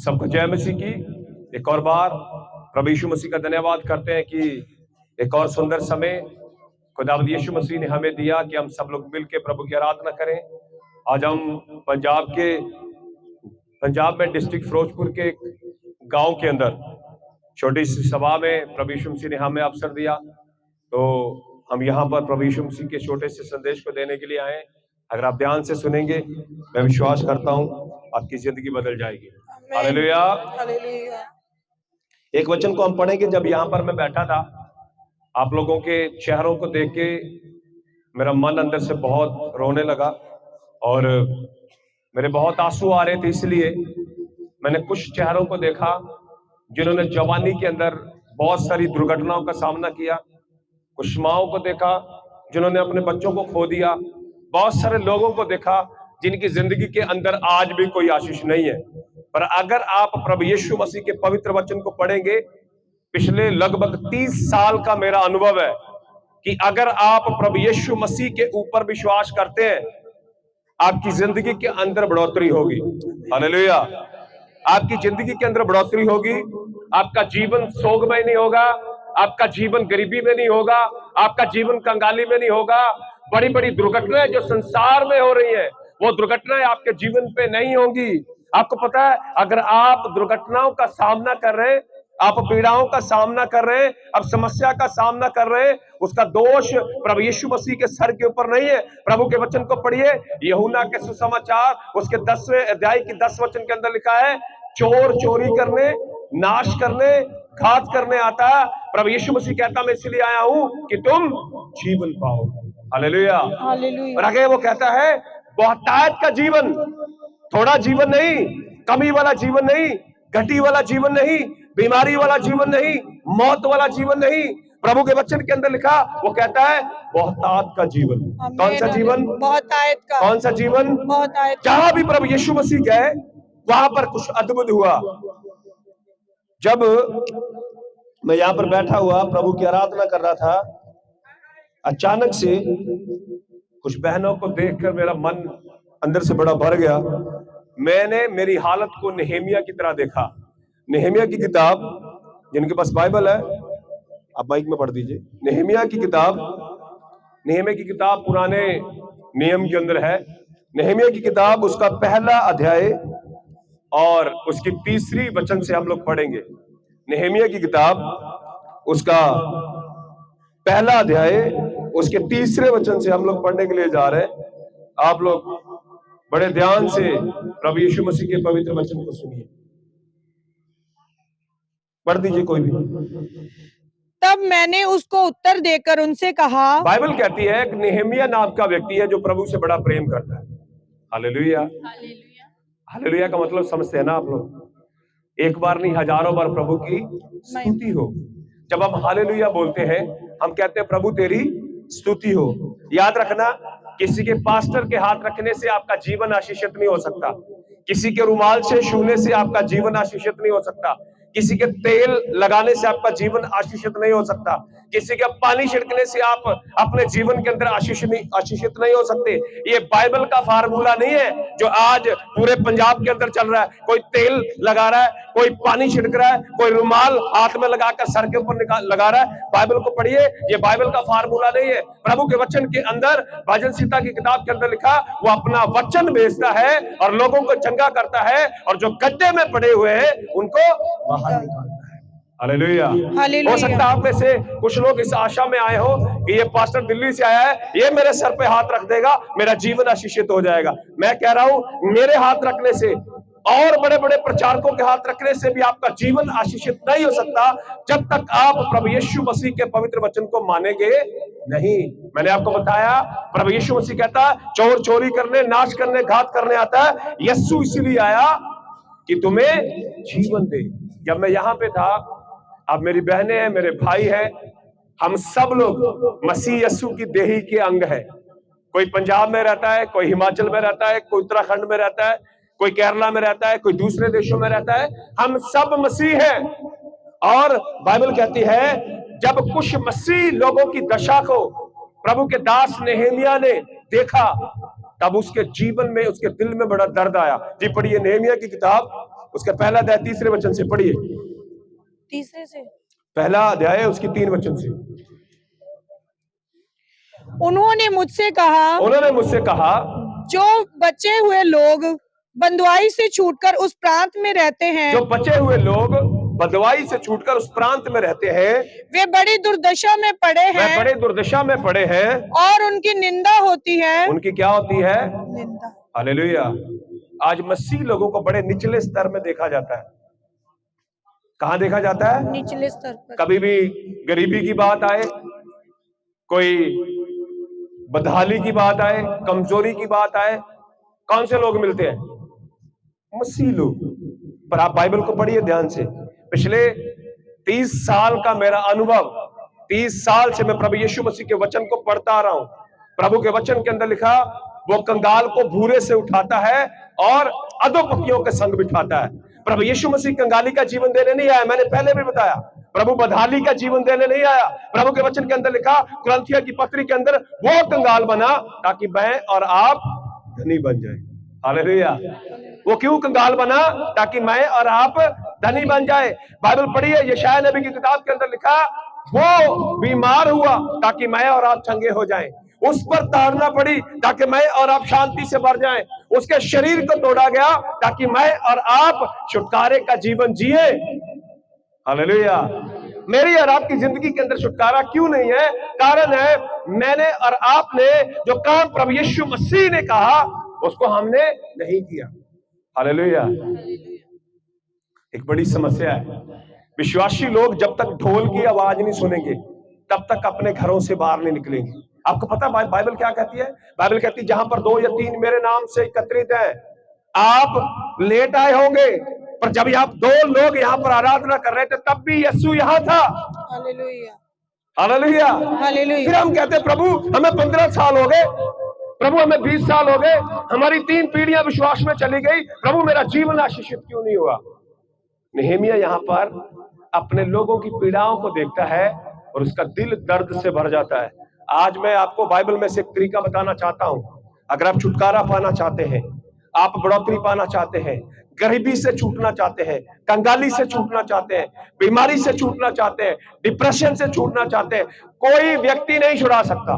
सबको जय मसीह की। एक और बार प्रभु यीशु मसीह का धन्यवाद करते हैं कि एक और सुंदर समय खुदावंद यीशु मसीह ने हमें दिया कि हम सब लोग मिलकर प्रभु की आराधना करें। आज हम पंजाब में डिस्ट्रिक्ट फिरोजपुर के गांव के अंदर छोटी सी सभा में प्रभु यीशु मसीह ने हमें अवसर दिया, तो हम यहाँ पर प्रभु यीशु मसीह के छोटे से संदेश को देने के लिए आए। अगर आप ध्यान से सुनेंगे, मैं विश्वास करता हूँ आपकी जिंदगी बदल जाएगी। हालेलुया। हालेलुया। एक वचन को हम पढ़ेंगे। जब यहाँ पर मैं बैठा था, आप लोगों के चेहरों को देख के मेरा मन अंदर से बहुत रोने लगा और मेरे बहुत आंसू आ रहे थे। इसलिए मैंने कुछ चेहरों को देखा जिन्होंने जवानी के अंदर बहुत सारी दुर्घटनाओं का सामना किया। कुछ माओं को देखा जिन्होंने अपने बच्चों को खो दिया। बहुत सारे लोगों को देखा जिनकी जिंदगी के अंदर आज भी कोई आशीष नहीं है। पर अगर आप प्रभु यीशु मसीह के पवित्र वचन को पढ़ेंगे, पिछले लगभग 30 साल का मेरा अनुभव है कि अगर आप प्रभु यीशु मसीह के ऊपर विश्वास करते हैं, आपकी जिंदगी के अंदर बढ़ोतरी होगी। हालेलुया। आपकी जिंदगी के अंदर बढ़ोतरी होगी। आपका जीवन सोगमय नहीं होगा, आपका जीवन गरीबी में नहीं होगा, आपका जीवन कंगाली में नहीं होगा। बड़ी बड़ी दुर्घटनाएं जो संसार में हो रही है, वो दुर्घटनाएं आपके जीवन पे नहीं होंगी। आपको पता है, अगर आप दुर्घटनाओं का सामना कर रहे हैं, आप पीड़ाओं का सामना कर रहे हैं, आप समस्या का सामना कर रहे हैं, उसका दोष प्रभु यीशु मसीह के सर के ऊपर नहीं है। प्रभु के वचन को पढ़िए। यूहन्ना के सुसमाचार उसके 10वें अध्याय की 10 वचन के अंदर लिखा है, चोर चोरी करने, नाश करने, घात करने आता है। प्रभु यीशु मसीह कहता, मैं इसलिए आया हूं कि तुम जीवन पाओ। हालेलुया। और आगे वो कहता है, बहुतायत का जीवन, थोड़ा जीवन नहीं, कमी वाला जीवन नहीं, घटी वाला जीवन नहीं, बीमारी वाला जीवन नहीं, मौत वाला जीवन नहीं। प्रभु के वचन के अंदर लिखा, वो कहता है बहुतायत का जीवन। कौन सा जीवन? बहुतायत का। कौन सा जीवन? बहुतायत। जहां भी प्रभु यीशु मसीह गए, वहां पर कुछ अद्भुत हुआ। जब मैं यहाँ पर बैठा हुआ प्रभु की आराधना कर रहा था, अचानक से कुछ बहनों को देखकर मेरा मन अंदर से बड़ा भर गया। मैंने मेरी हालत को नेहेमिया की तरह देखा। नेहेमिया की किताब, जिनके पास बाइबल है आप माइक में पढ़ दीजिए। नेहेमिया की किताब पुराने नियम के अंदर है। नेहेमिया की किताब उसका पहला अध्याय और उसकी 3री वचन से हम लोग पढ़ेंगे। नेहेमिया की किताब उसका पहला अध्याय उसके 3रे वचन से हम लोग पढ़ने के लिए जा रहे हैं। आप लोग बड़े ध्यान से प्रभु यीशु मसीह के पवित्र वचन को सुनिए। पढ़ दीजिए कोई भी। तब मैंने उसको उत्तर देकर उनसे कहा, बाइबल कहती है कि नेहेमिया नाम का व्यक्ति है जो प्रभु से बड़ा प्रेम करता है। हालेलुया। हालेलुया का मतलब समझते हैं ना आप लोग? एक बार नहीं, हजारों बार प्रभु की स्तुति हो। जब हम हालेलुया बोलते हैं, हम कहते हैं प्रभु तेरी स्तुति हो। याद रखना, किसी के पास्टर के हाथ रखने से आपका जीवन आशीषित नहीं हो सकता। किसी के रुमाल से छूने से आपका जीवन आशीषित नहीं हो सकता। किसी के तेल लगाने से आपका जीवन आशीषित नहीं हो सकता। किसी के पानी छिड़कने से आप अपने जीवन के अंदर आशीषित नहीं हो सकते। ये बाइबल का फार्मूला नहीं है जो आज पूरे पंजाब के अंदर चल रहा है। कोई तेल लगा रहा है, कोई पानी छिड़क रहा है, कोई रुमाल हाथ में लगाकर सर के ऊपर लगा रहा है। बाइबल को पढ़िए, ये बाइबल का फार्मूला नहीं है। प्रभु के वचन के अंदर भजन संहिता की किताब के अंदर लिखा, वो अपना वचन भेजता है और लोगों को चंगा करता है, और जो गड्ढे में पड़े हुए हैं उनको बाहर निकालता है। हालेलुया। हो सकता है आप में से कुछ लोग इस आशा में आए हो कि ये पास्टर दिल्ली से आया है, ये मेरे सर पे हाथ रख देगा, मेरा जीवन आशीषित हो जाएगा। मैं कह रहा हूं, मेरे हाथ रखने से और बड़े बड़े प्रचारकों के हाथ रखने से भी आपका जीवन आशीषित नहीं हो सकता जब तक आप प्रभु यीशु मसीह के पवित्र वचन को मानेंगे नहीं। मैंने आपको बताया, प्रभु यीशु मसीह कहता है चोर चोरी करने, नाश करने, घात करने आता है। यीशु इसीलिए आया कि तुम्हें जीवन दे। जब मैं यहाँ पे था, अब मेरी बहनें हैं, मेरे भाई हैं, हम सब लोग मसीह यीशु की देही के अंग है। कोई पंजाब में रहता है, कोई हिमाचल में रहता है, कोई उत्तराखंड में रहता है, कोई केरला में रहता है, कोई दूसरे देशों में रहता है। हम सब मसीह हैं। और बाइबल कहती है, जब कुछ मसीह लोगों की दशा को प्रभु के दास नेहेमिया ने देखा, तब उसके जीवन में, उसके दिल में बड़ा दर्द आया। जी पढ़िए नेहेमिया की किताब उसका पहला अध्याय 3 वचन से पढ़िए। तीसरे से पहला अध्याय उसकी 3 वचन से। उन्होंने मुझसे कहा, जो बचे हुए लोग बंधुआई से छूटकर उस प्रांत में रहते हैं, जो बचे हुए लोग बंधुआई से छूटकर उस प्रांत में रहते हैं, वे बड़ी दुर्दशा में पड़े हैं, और उनकी निंदा होती है। उनकी क्या होती है? निंदा। हालेलुया। आज मसीह लोगों को बड़े निचले स्तर में देखा जाता है। कहां देखा जाता है? निचले स्तर पर। कभी भी गरीबी की बात आए, कोई बदहाली की बात आए, कमजोरी की बात आए, कौन से लोग मिलते हैं? मसीह लोग। पर आप बाइबल को पढ़िए ध्यान से। पिछले 30 साल का मेरा अनुभव, 30 साल से मैं प्रभु यीशु मसीह के वचन को पढ़ता आ रहा हूं। प्रभु के वचन के अंदर लिखा, वो कंगाल को भूरे से उठाता है और अधोपतियों के संग बिठाता है। प्रभु यीशु मसीह कंगाली का जीवन देने नहीं आया, मैंने पहले भी बताया। प्रभु बदहाली का जीवन देने नहीं आया। प्रभु के वचन के अंदर लिखा, कुरिन्थियों की पत्री के अंदर, वो कंगाल बना ताकि मैं और आप धनी बन जाए। हालेलुया। वो क्यों कंगाल बना? ताकि मैं और आप धनी बन जाए। बाइबल पढ़िए, यशायाह नबी की किताब के अंदर लिखा, वो बीमार हुआ ताकि मैं और आप चंगे हो जाएं। उस पर ताड़ना पड़ी ताकि मैं और आप शांति से भर जाएं। उसके शरीर को तोड़ा गया ताकि मैं और आप छुटकारे का जीवन जिए। हालेलुया। मेरी और आपकी जिंदगी के अंदर छुटकारा क्यों नहीं है? कारण है, मैंने और आपने जो काम प्रभु यीशु मसीह ने कहा उसको हमने नहीं किया। हालेलुया। एक बड़ी समस्या है, विश्वासी लोग जब तक ढोल की आवाज नहीं सुनेंगे तब तक अपने घरों से बाहर नहीं निकलेंगे। आपको पता बाइबल क्या कहती है? बाइबल कहती है, जहां पर 2 या 3 मेरे नाम से एकत्रित हैं, आप लेट आए होंगे, पर जब आप 2 लोग यहाँ पर आराधना कर रहे थे तब भी यीशु यहाँ था। हालेलुया। हालेलुया। हालेलुया। फिर हम कहते, प्रभु हमें 15 साल हो गए, प्रभु हमें 20 साल हो गए, हमारी 3 पीढ़ियां विश्वास में चली गई, प्रभु मेरा जीवन आशीषित क्यों नहीं हुआ? नेहेमिया यहाँ पर अपने लोगों की पीड़ाओं को देखता है और उसका दिल दर्द से भर जाता है। आज मैं आपको बाइबल में से एक तरीका बताना चाहता हूं। अगर आप छुटकारा पाना चाहते हैं, आप बढ़ोतरी पाना चाहते हैं, गरीबी से छूटना चाहते हैं, कंगाली से छूटना चाहते हैं, बीमारी से छूटना चाहते हैं, डिप्रेशन से छूटना चाहते हैं, कोई व्यक्ति नहीं छुड़ा सकता।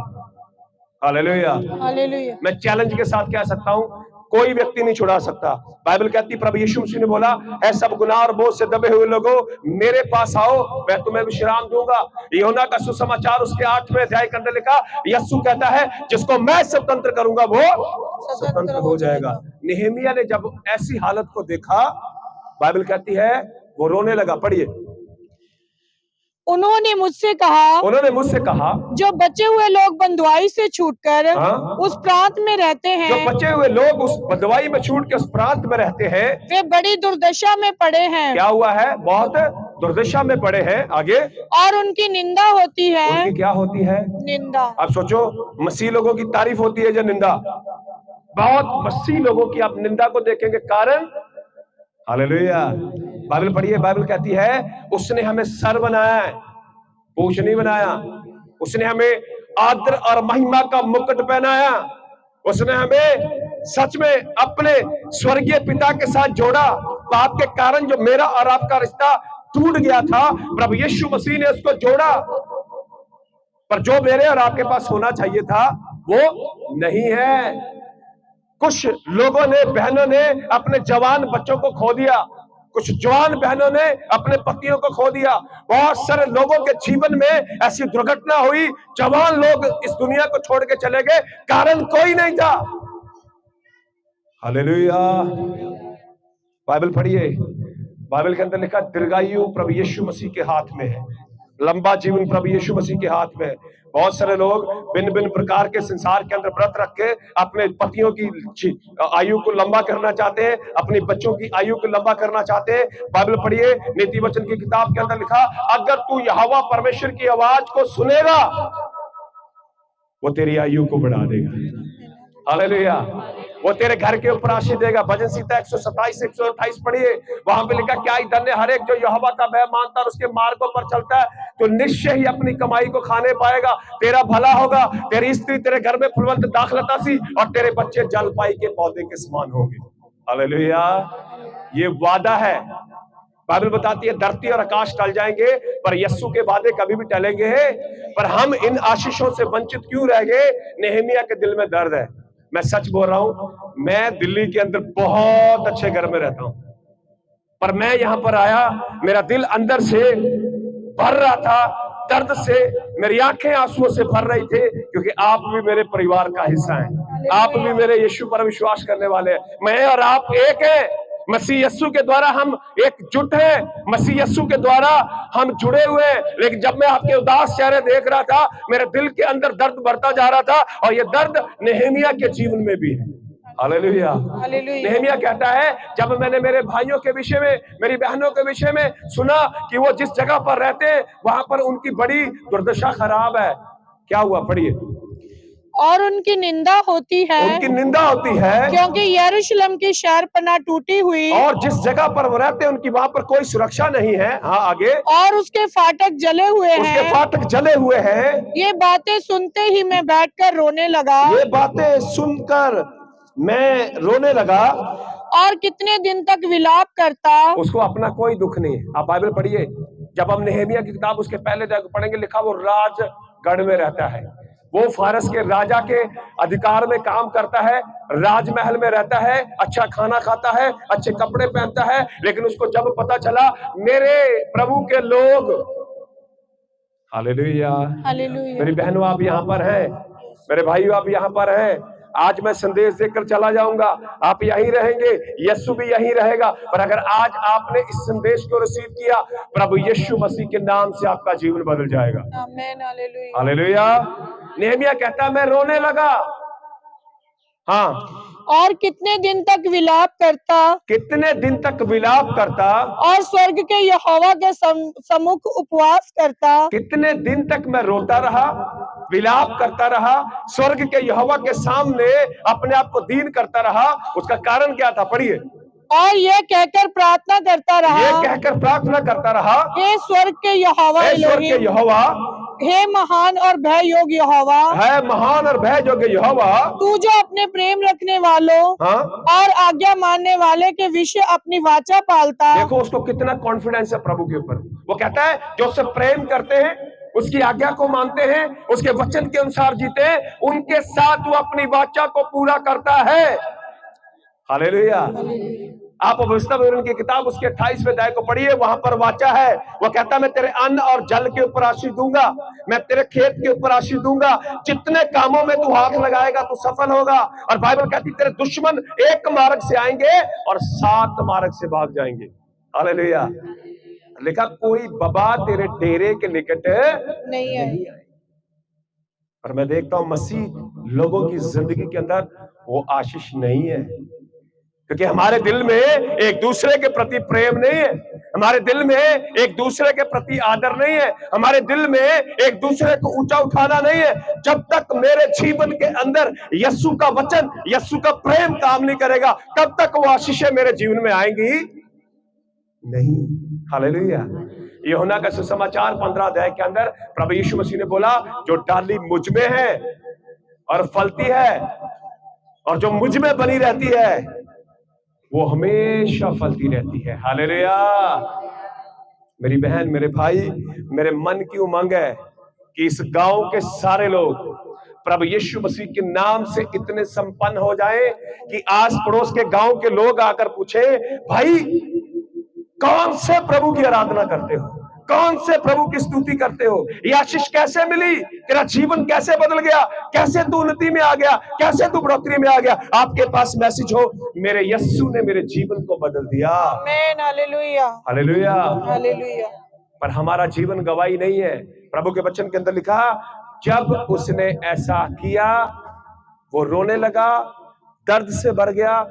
हालेलुया। हालेलुया। मैं चैलेंज के साथ कह सकता हूं, कोई व्यक्ति नहीं छुड़ा सकता। बाइबल कहती, प्रभु यीशु मसीह ने बोला, ऐ सब गुनाह और बोझ से दबे हुए लोगों, मेरे पास आओ, मैं तुम्हें विश्राम दूंगा। यूहन्ना का सुसमाचार उसके 8वें अध्याय के अंदर लिखा, यीशु कहता है, जिसको मैं स्वतंत्र करूंगा वो स्वतंत्र हो जाएगा। नेहेमिया ने जब ऐसी हालत को देखा, बाइबल कहती है वो रोने लगा। पढ़िए। उन्होंने मुझसे कहा, जो बचे हुए लोग बंधुआई से छूटकर उस प्रांत में रहते हैं, जो बचे हुए लोग उस बंधुआई में छूट के उस प्रांत में रहते हैं, वे बड़ी दुर्दशा में पड़े हैं। क्या हुआ है? बहुत दुर्दशा में पड़े हैं। आगे, और उनकी निंदा होती है। उनकी क्या होती है? निंदा। अब सोचो, मसीह लोगों की तारीफ होती है जो निंदा, बहुत मसीह लोगों की आप निंदा को देखेंगे। कारण, हालेलुया। बाइबल पढ़िए, बाइबल कहती है, उसने हमें सर बनाया है, पूंछ नहीं बनाया। उसने हमें आदर और महिमा का मुकुट पहनाया। उसने हमें सच में अपने स्वर्गीय पिता के साथ जोड़ा। पाप के कारण जो मेरा और आपका रिश्ता टूट गया था, प्रभु यीशु मसीह ने उसको जोड़ा। पर जो मेरे और आपके पास होना चाहिए था वो नहीं है। कुछ लोगों ने, बहनों ने अपने जवान बच्चों को खो दिया, कुछ जवान बहनों ने अपने पतियों को खो दिया। बहुत सारे लोगों के जीवन में ऐसी दुर्घटना हुई, जवान लोग इस दुनिया को छोड़ के चले गए, कारण कोई नहीं था। हालेलुया। बाइबल पढ़िए, बाइबल के अंदर लिखा, दीर्घायु प्रभु यीशु मसीह के हाथ में है, लंबा जीवन प्रभु यीशु मसीह के हाथ में है। बहुत सारे लोग भिन्न भिन्न प्रकार के संसार के अंदर व्रत रख के अपने पतियों की आयु को लंबा करना चाहते हैं, अपने बच्चों की आयु को लंबा करना चाहते हैं। बाइबल पढ़िए, नीति वचन की किताब के अंदर लिखा, अगर तू यहोवा परमेश्वर की आवाज को सुनेगा वो तेरी आयु को बढ़ा देगा। हालेलुया। वो तेरे घर के ऊपर आशीष देगा। भजन संहिता 127 128 पढ़िए, वहां पे लिखा, क्या ही धन्य हर एक जो यहोवा का भय मानता और उसके मार्गों पर चलता है, तो निश्चय ही अपनी कमाई को खाने पाएगा। तेरा भला होगा, तेरी स्त्री तेरे घर में फुलवंत दाखलता सी और तेरे बच्चे जलपाई के पौधे के समान होंगे। हालेलुया। ये वादा है। बाइबल बताती है धरती और आकाश टल जाएंगे पर यीशु के वादे कभी भी टलेंगे। पर हम इन आशीषों से वंचित क्यों रह गए? नेहमिया के दिल में दर्द है। मैं सच बोल रहा हूं, मैं दिल्ली के अंदर बहुत अच्छे घर में रहता हूं, पर मैं यहां पर आया, मेरा दिल अंदर से भर रहा था दर्द से, मेरी आंखें आंसुओं से भर रही थे, क्योंकि आप भी मेरे परिवार का हिस्सा हैं, आप भी मेरे यीशु पर विश्वास करने वाले हैं। मैं और आप एक हैं, मसीह यीशु के द्वारा हम एकजुट हैं, मसीह यीशु के द्वारा हम जुड़े हुए हैं। लेकिन जब मैं आपके उदास चेहरे देख रहा था, मेरे दिल के अंदर दर्द बढ़ता जा रहा था, और ये दर्द नेहमिया के जीवन में भी है। हालेलुया। नेहमिया कहता है, जब मैंने मेरे भाइयों के विषय में, मेरी बहनों के विषय में सुना कि वो जिस जगह पर रहते हैं वहां पर उनकी बड़ी दुर्दशा खराब है, क्या हुआ? पढ़िए। और उनकी निंदा होती है, उनकी निंदा होती है, क्योंकि यरूशलेम की शहरपनाह टूटी हुई, और जिस जगह पर वो रहते हैं उनकी वहां पर कोई सुरक्षा नहीं है। हाँ, आगे। और उसके फाटक जले हुए हैं, उसके फाटक जले हुए हैं। ये बातें सुनते ही मैं बैठकर रोने लगा, ये बातें सुनकर मैं रोने लगा, और कितने दिन तक विलाप करता। उसको अपना कोई दुख नहीं है। आप बाइबल पढ़िए, जब हम नेहमिया की किताब उसके पहले पढ़ेंगे, लिखा वो राजगढ़ में रहता है, वो फारस के राजा के अधिकार में काम करता है, राजमहल में रहता है, अच्छा खाना खाता है, अच्छे कपड़े पहनता है। लेकिन उसको जब पता चला मेरे प्रभु के लोग, हालेलुया, हालेलुया, मेरी बहनों आप यहाँ पर हैं, मेरे भाइयों आप यहाँ पर हैं, आज मैं संदेश देकर चला जाऊंगा, आप यहीं रहेंगे, यीशु भी यहीं रहेगा। पर अगर आज आपने इस संदेश को रिसीव किया, प्रभु यीशु मसीह के नाम से आपका जीवन बदल जाएगा। आमीन, हालेलुया, हालेलुया। नेहमिया कहता मैं रोने लगा। हाँ, और कितने दिन तक विलाप करता, कितने दिन तक विलाप करता, और स्वर्ग के यहोवा के सम्मुख उपवास करता। कितने दिन तक मैं रोता रहा, विलाप करता रहा, स्वर्ग के यहोवा के सामने अपने आप को दीन करता रहा। उसका कारण क्या था? पढ़िए। और ये कहकर प्रार्थना करता रहा, ये कहकर प्रार्थना करता रहा, हे स्वर्ग के यहोवा, स्वर्ग के यहोवा, हे महान और भय योग्य यहोवा, है महान और भय योग्य यहोवा, तू जो अपने प्रेम रखने वालों, हाँ? और आज्ञा मानने वाले के विषय अपनी वाचा पालता। देखो उसको कितना कॉन्फिडेंस है प्रभु के ऊपर। वो कहता है जो उससे प्रेम करते हैं, उसकी आज्ञा को मानते हैं, उसके वचन के अनुसार जीते हैं, उनके साथ वो अपनी वाचा को पूरा करता है। हालेलुया। आप पवित्र की किताब उसके 28वें अध्याय को पढ़िए, वहां पर वाचा है, वो कहता है मैं तेरे अन्न और जल के ऊपर आशीष दूंगा, मैं तेरे खेत के ऊपर आशीष दूंगा, जितने कामों में तू हाथ लगाएगा तू सफल होगा। और बाइबल कहती तेरे दुश्मन एक मार्ग से आएंगे और 7 मार्ग से भाग जाएंगे। हालेलुया। लिखा कोई बबा तेरे डेरे के निकट नहीं है। पर मैं देखता हूं मसीह लोगों की जिंदगी के अंदर वो आशीष नहीं है, क्योंकि हमारे दिल में एक दूसरे के प्रति प्रेम नहीं है, हमारे दिल में एक दूसरे के प्रति आदर नहीं है, हमारे दिल में एक दूसरे को ऊंचा उठाना नहीं है। जब तक मेरे जीवन के अंदर यीशु का वचन, यीशु का प्रेम काम नहीं करेगा, तब तक वो आशीषें मेरे जीवन में आएंगी नहीं। हालेलुया। यूहन्ना का सुसमाचार 15 अध्याय के अंदर प्रभु यीशु मसीह ने बोला जो डाली मुझ में है और फलती है और जो मुझ में बनी रहती है वो हमेशा फलती रहती है। हालेलुया। मेरी बहन, मेरे भाई, मेरे मन की उमंग है कि इस गांव के सारे लोग प्रभु यीशु मसीह के नाम से इतने संपन्न हो जाएं कि आस पड़ोस के गांव के लोग आकर पूछे, भाई कौन से प्रभु की आराधना करते हो, कौन से प्रभु की स्तुति करते हो, ये आशीष कैसे मिली, तेरा जीवन कैसे बदल गया, कैसे तू उन्नति में आ गया, कैसे तू बढ़ोतरी में आ गया। आपके पास मैसेज हो, मेरे यीशु ने मेरे जीवन को बदल दिया। आमीन, हालेलुया, हालेलुया, हालेलुया। पर हमारा जीवन गवाही नहीं है। प्रभु के वचन के अंदर लिखा जब उसने ऐसा किया वो रोने लगा, दर्द से भर गया।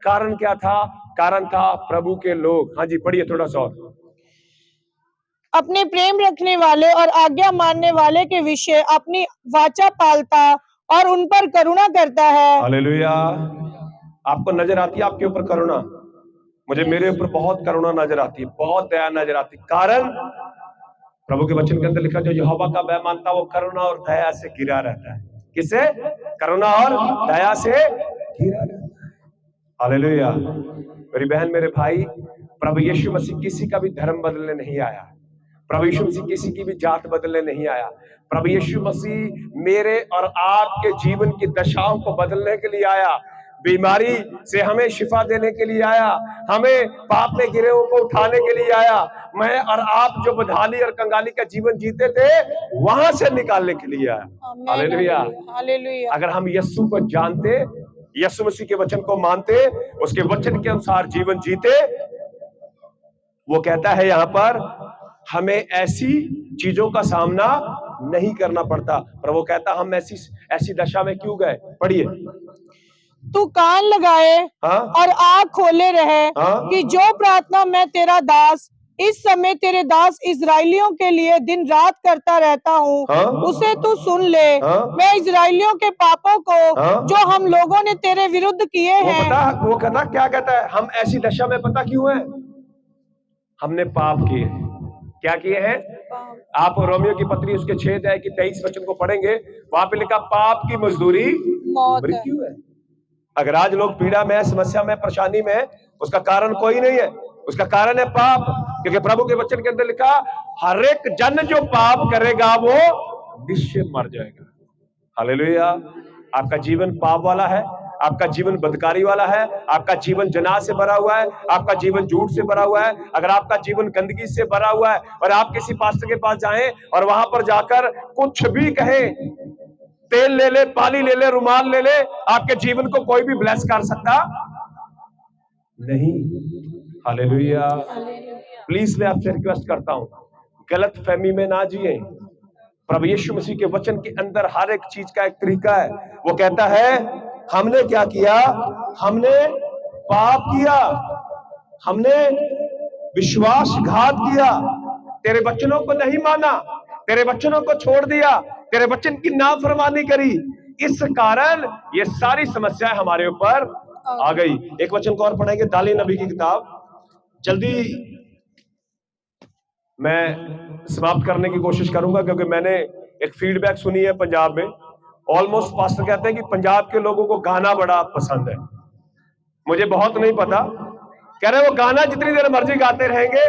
कारण क्या था? कारण था प्रभु के लोग। हाँ जी, पढ़िए थोड़ा सा और। अपने प्रेम रखने वाले और आज्ञा मानने वाले के विषय अपनी वाचा पालता और उन पर करुणा करता है। हालेलुया। आपको नजर आती है आपके ऊपर करुणा? मुझे मेरे ऊपर बहुत करुणा नजर आती है, बहुत दया नजर आती है। कारण प्रभु के वचन के अंदर लिखा जो यहोवा का भय मानता वो करुणा और दया से घिरा रहता है। किसे? करुणा और दया से घिरा रहता है। हालेलुया। मेरी बहन, मेरे भाई, प्रभु यीशु मसीह किसी का भी धर्म बदलने नहीं आया। प्रभु यीशु मसीह किसी की भी जात बदलने नहीं आया। प्रभु यीशु मसीह मेरे और आपके जीवन की दशाओं को बदलने के लिए आया। बीमारी से हमें शिफा देने के लिए आया। हमें पाप में गिरे हुए को उठाने के लिए आया। मैं और आप जो बदहाली और कंगाली का जीवन जीते थे, वहां से निकालने के लिए आया। Hallelujah, hallelujah. अगर हम यीशु को जानते, यीशु मसीह के वचन को मानते, उसके वचन के अनुसार जीवन जीते, वो कहता है यहाँ पर हमें ऐसी चीजों का सामना नहीं करना पड़ता। पर वो कहता हम ऐसी दशा में क्यों गए? पढ़िए। तू कान लगाए और आँख खोले रहे कि जो प्रार्थना मैं तेरा दास इस समय तेरे दास इजराइलियों के लिए दिन रात करता रहता हूँ, उसे तू सुन ले। मैं इजराइलियों के पापों को जो हम लोगों ने तेरे विरुद्ध किए हैं। वो कहता क्या कहता है? हम ऐसी दशा में पता क्यों है? हमने पाप किए। क्या किए हैं? आप रोमियो की पत्री उसके 6 अध्याय की 23 वचन को पढ़ेंगे, वहां पे लिखा पाप की मजदूरी मृत्यु है। अगर आज लोग पीड़ा में, समस्या में, परेशानी में, उसका कारण कोई नहीं है, उसका कारण है पाप। क्योंकि प्रभु के वचन के अंदर लिखा हर एक जन जो पाप करेगा वो निश्चय मर जाएगा। हालेलुया। आपका जीवन पाप वाला है, आपका जीवन बदकारी वाला है, आपका जीवन जनाह से भरा हुआ है, आपका जीवन झूठ से भरा हुआ है, अगर आपका जीवन गंदगी से भरा हुआ है और आप किसी पास्टर के पास जाएं और वहां पर जाकर कुछ भी कहें, तेल ले ले, पानी ले ले, रुमाल ले ले, आपके जीवन को कोई भी ब्लेस कर सकता नहीं। हालेलुया। प्लीज मैं आपसे रिक्वेस्ट करता हूं, गलत फहमी में ना जिए। प्रभु यीशु मसीह के वचन के अंदर हर एक चीज का एक तरीका है। वो कहता है हमने क्या किया? हमने पाप किया, हमने विश्वासघात किया, तेरे वचनों को नहीं माना, तेरे वचनों को छोड़ दिया, तेरे वचन की नाफरमानी करी। इस कारण ये सारी समस्याएं हमारे ऊपर आ गई। एक वचन को और पढ़ेंगे, दानियेल नबी की किताब। जल्दी मैं समाप्त करने की कोशिश करूंगा क्योंकि मैंने एक फीडबैक सुनी है पंजाब में। ऑलमोस्ट पास्टर कहते हैं कि पंजाब के लोगों को गाना बड़ा पसंद है। मुझे बहुत नहीं पता, कह रहे वो गाना जितनी देर मर्जी गाते रहेंगे,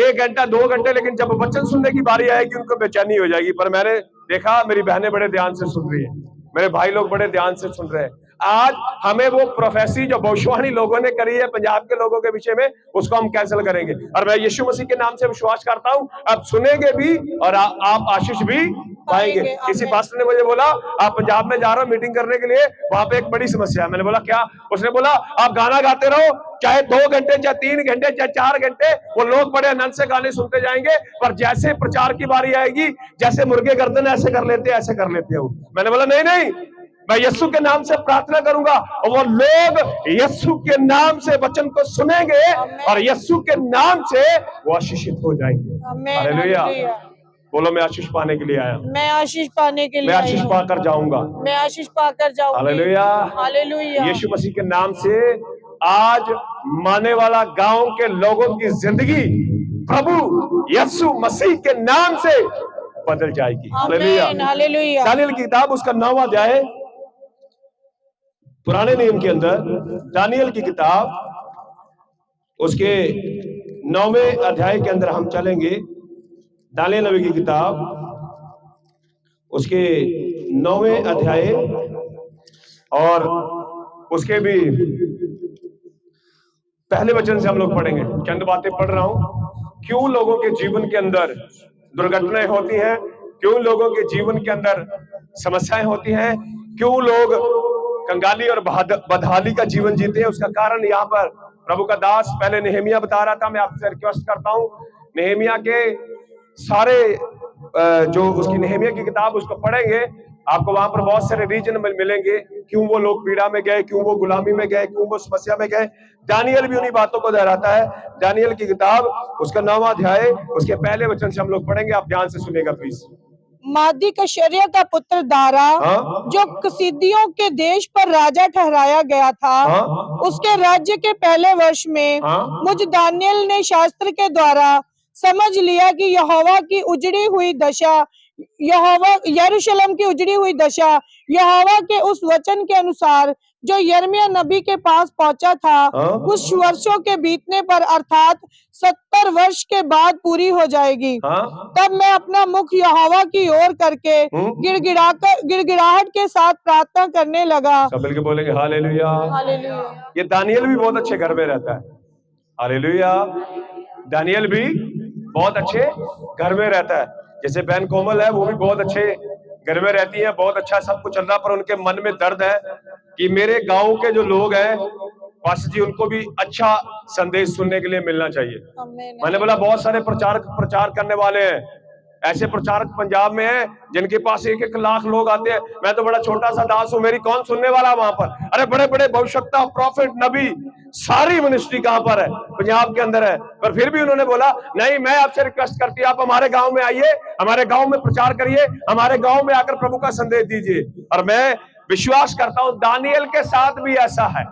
1 घंटा 2 घंटे, लेकिन जब वचन सुनने की बारी आएगी उनको बेचैनी हो जाएगी। पर मैंने देखा मेरी बहनें बड़े ध्यान से सुन रही है, मेरे भाई लोग बड़े ध्यान से सुन रहे हैं। आज हमें वो प्रोफेसी जो भविष्यवाणी लोगों ने करी है पंजाब के लोगों के विषय में, उसको हम कैंसिल करेंगे। और मैं यीशु मसीह के नाम से विश्वास करता हूं, अब सुनेंगे भी और आप आशीष भी पाएंगे। किसी पास्टर ने मुझे बोला आप पंजाब में जा रहे हो मीटिंग करने के लिए, वहां पे एक बड़ी समस्या है। मैंने बोला क्या? उसने बोला आप गाना गाते रहो, चाहे 2 घंटे, चाहे 3 घंटे, चाहे 4 घंटे, वो लोग बड़े आनंद से गाने सुनते जाएंगे, पर जैसे प्रचार की बारी आएगी, जैसे मुर्गे गर्दन ऐसे कर लेते हैं, ऐसे कर लेते हो। मैंने बोला नहीं नहीं, मैं यीशु के नाम से प्रार्थना करूंगा और वो लोग यीशु के नाम से वचन को सुनेंगे और यीशु के नाम से वो आशीषित हो जाएंगे। हालेलुया। बोलो मैं आशीष पाने के लिए आया, मैं आशीष पाने के लिए, मैं आशीष पाकर जाऊंगा, मैं आशीष पाकर जाऊंगा। Hallelujah, hallelujah. यीशु मसीह के नाम से आज मानने वाला गांव के लोगों की जिंदगी प्रभु यीशु मसीह के नाम से बदल जाएगी। Hallelujah, hallelujah. दानियेल की किताब उसका 9वां अध्याय, पुराने नियम के अंदर दानियेल की किताब उसके 9वें अध्याय के अंदर हम चलेंगे। दानियेल नबी की किताब उसके 9वें अध्याय और उसके भी पहले वचन से हम लोग पढ़ेंगे। चंद बातें पढ़ रहा हूं। क्यों लोगों के जीवन के अंदर दुर्घटनाएं होती हैं, क्यों लोगों के जीवन के अंदर समस्याएं होती हैं, क्यों लोग कंगाली और बदहाली का जीवन जीते हैं, उसका कारण यहाँ पर प्रभु का दास पहले नेहमिया बता रहा था। मैं आपसे रिक्वेस्ट करता हूँ नेहमिया के सारे जो उसकी नेहमिया की किताब उसको पढ़ेंगे, आपको वहां पर बहुत सारे रीजन मिलेंगे, क्यों वो लोग पीड़ा में गए, क्यों वो गुलामी में गए, क्यों वो समस्या में गए। दानियेल भी उन्हीं बातों को दोहराता है। दानियेल की किताब उसका 9वां अध्याय उसके पहले वचन से हम लोग पढ़ेंगे, आप ध्यान से सुनेगा प्लीज। मादी कशर्या का पुत्र दारा जो कसीदियों के देश पर राजा ठहराया गया था, उसके राज्य के पहले वर्ष में मुझ दानियेल ने शास्त्र के द्वारा समझ लिया कि यहोवा की उजड़ी हुई दशा यहोवा यरूशलेम की उजड़ी हुई दशा यहोवा के उस वचन के अनुसार जो यिर्मयाह नबी के पास पहुंचा था कुछ वर्षों के बीतने पर अर्थात 70 वर्ष के बाद पूरी हो जाएगी। तब मैं अपना मुख यहोवा की ओर करके गिड़गिड़ाहट के साथ प्रार्थना करने लगा। सब मिलके बोलेंगे हालेलुया। हालेलुया। ये दानियल भी बहुत अच्छे घर में रहता है। हालेलुया। दानियल भी बहुत अच्छे घर में रहता है। जैसे बहन कोमल है, वो भी बहुत अच्छे घर में रहती है, बहुत अच्छा सब कुछ चल रहा, पर उनके मन में दर्द है कि मेरे गांव के जो लोग हैं पास जी, उनको भी अच्छा संदेश सुनने के लिए मिलना चाहिए। मैंने बोला बहुत सारे प्रचार करने वाले हैं, ऐसे प्रचारक पंजाब में हैं जिनके पास 1-1 लाख लोग आते हैं। मैं तो बड़ा छोटा सा दास हूं, मेरी कौन सुनने वाला वहां पर? अरे बड़े बड़े भविष्यवक्ता, प्रॉफिट, नबी, सारी मिनिस्ट्री कहां पर है? पंजाब के अंदर है। पर फिर भी उन्होंने बोला नहीं, मैं आपसे रिक्वेस्ट करती हूं, आप हमारे गांव में आइए, हमारे गांव में प्रचार करिए, हमारे गांव में आकर प्रभु का संदेश दीजिए। और मैं विश्वास करता हूं दानियल के साथ भी ऐसा है।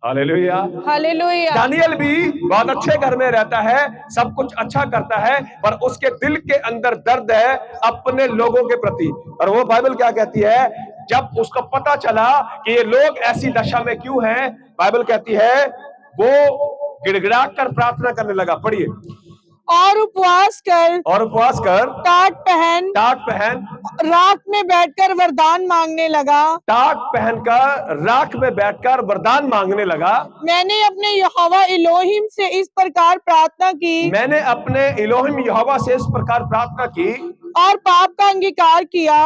हालेलुया। हालेलुया। दानियल भी बहुत अच्छे घर में रहता है, सब कुछ अच्छा करता है, पर उसके दिल के अंदर दर्द है अपने लोगों के प्रति। और वो बाइबल क्या कहती है, जब उसको पता चला कि ये लोग ऐसी दशा में क्यों हैं, बाइबल कहती है वो गिड़गिड़ा कर प्रार्थना करने लगा। पढ़िए। और उपवास कर टाट पहन राख में बैठकर वरदान मांगने लगा। टाट पहनकर राख में बैठकर वरदान मांगने लगा। मैंने अपने यहोवा इलोहिम से इस प्रकार प्रार्थना की। मैंने अपने इलोहिम यहोवा से इस प्रकार प्रार्थना की और पाप का अंगीकार किया।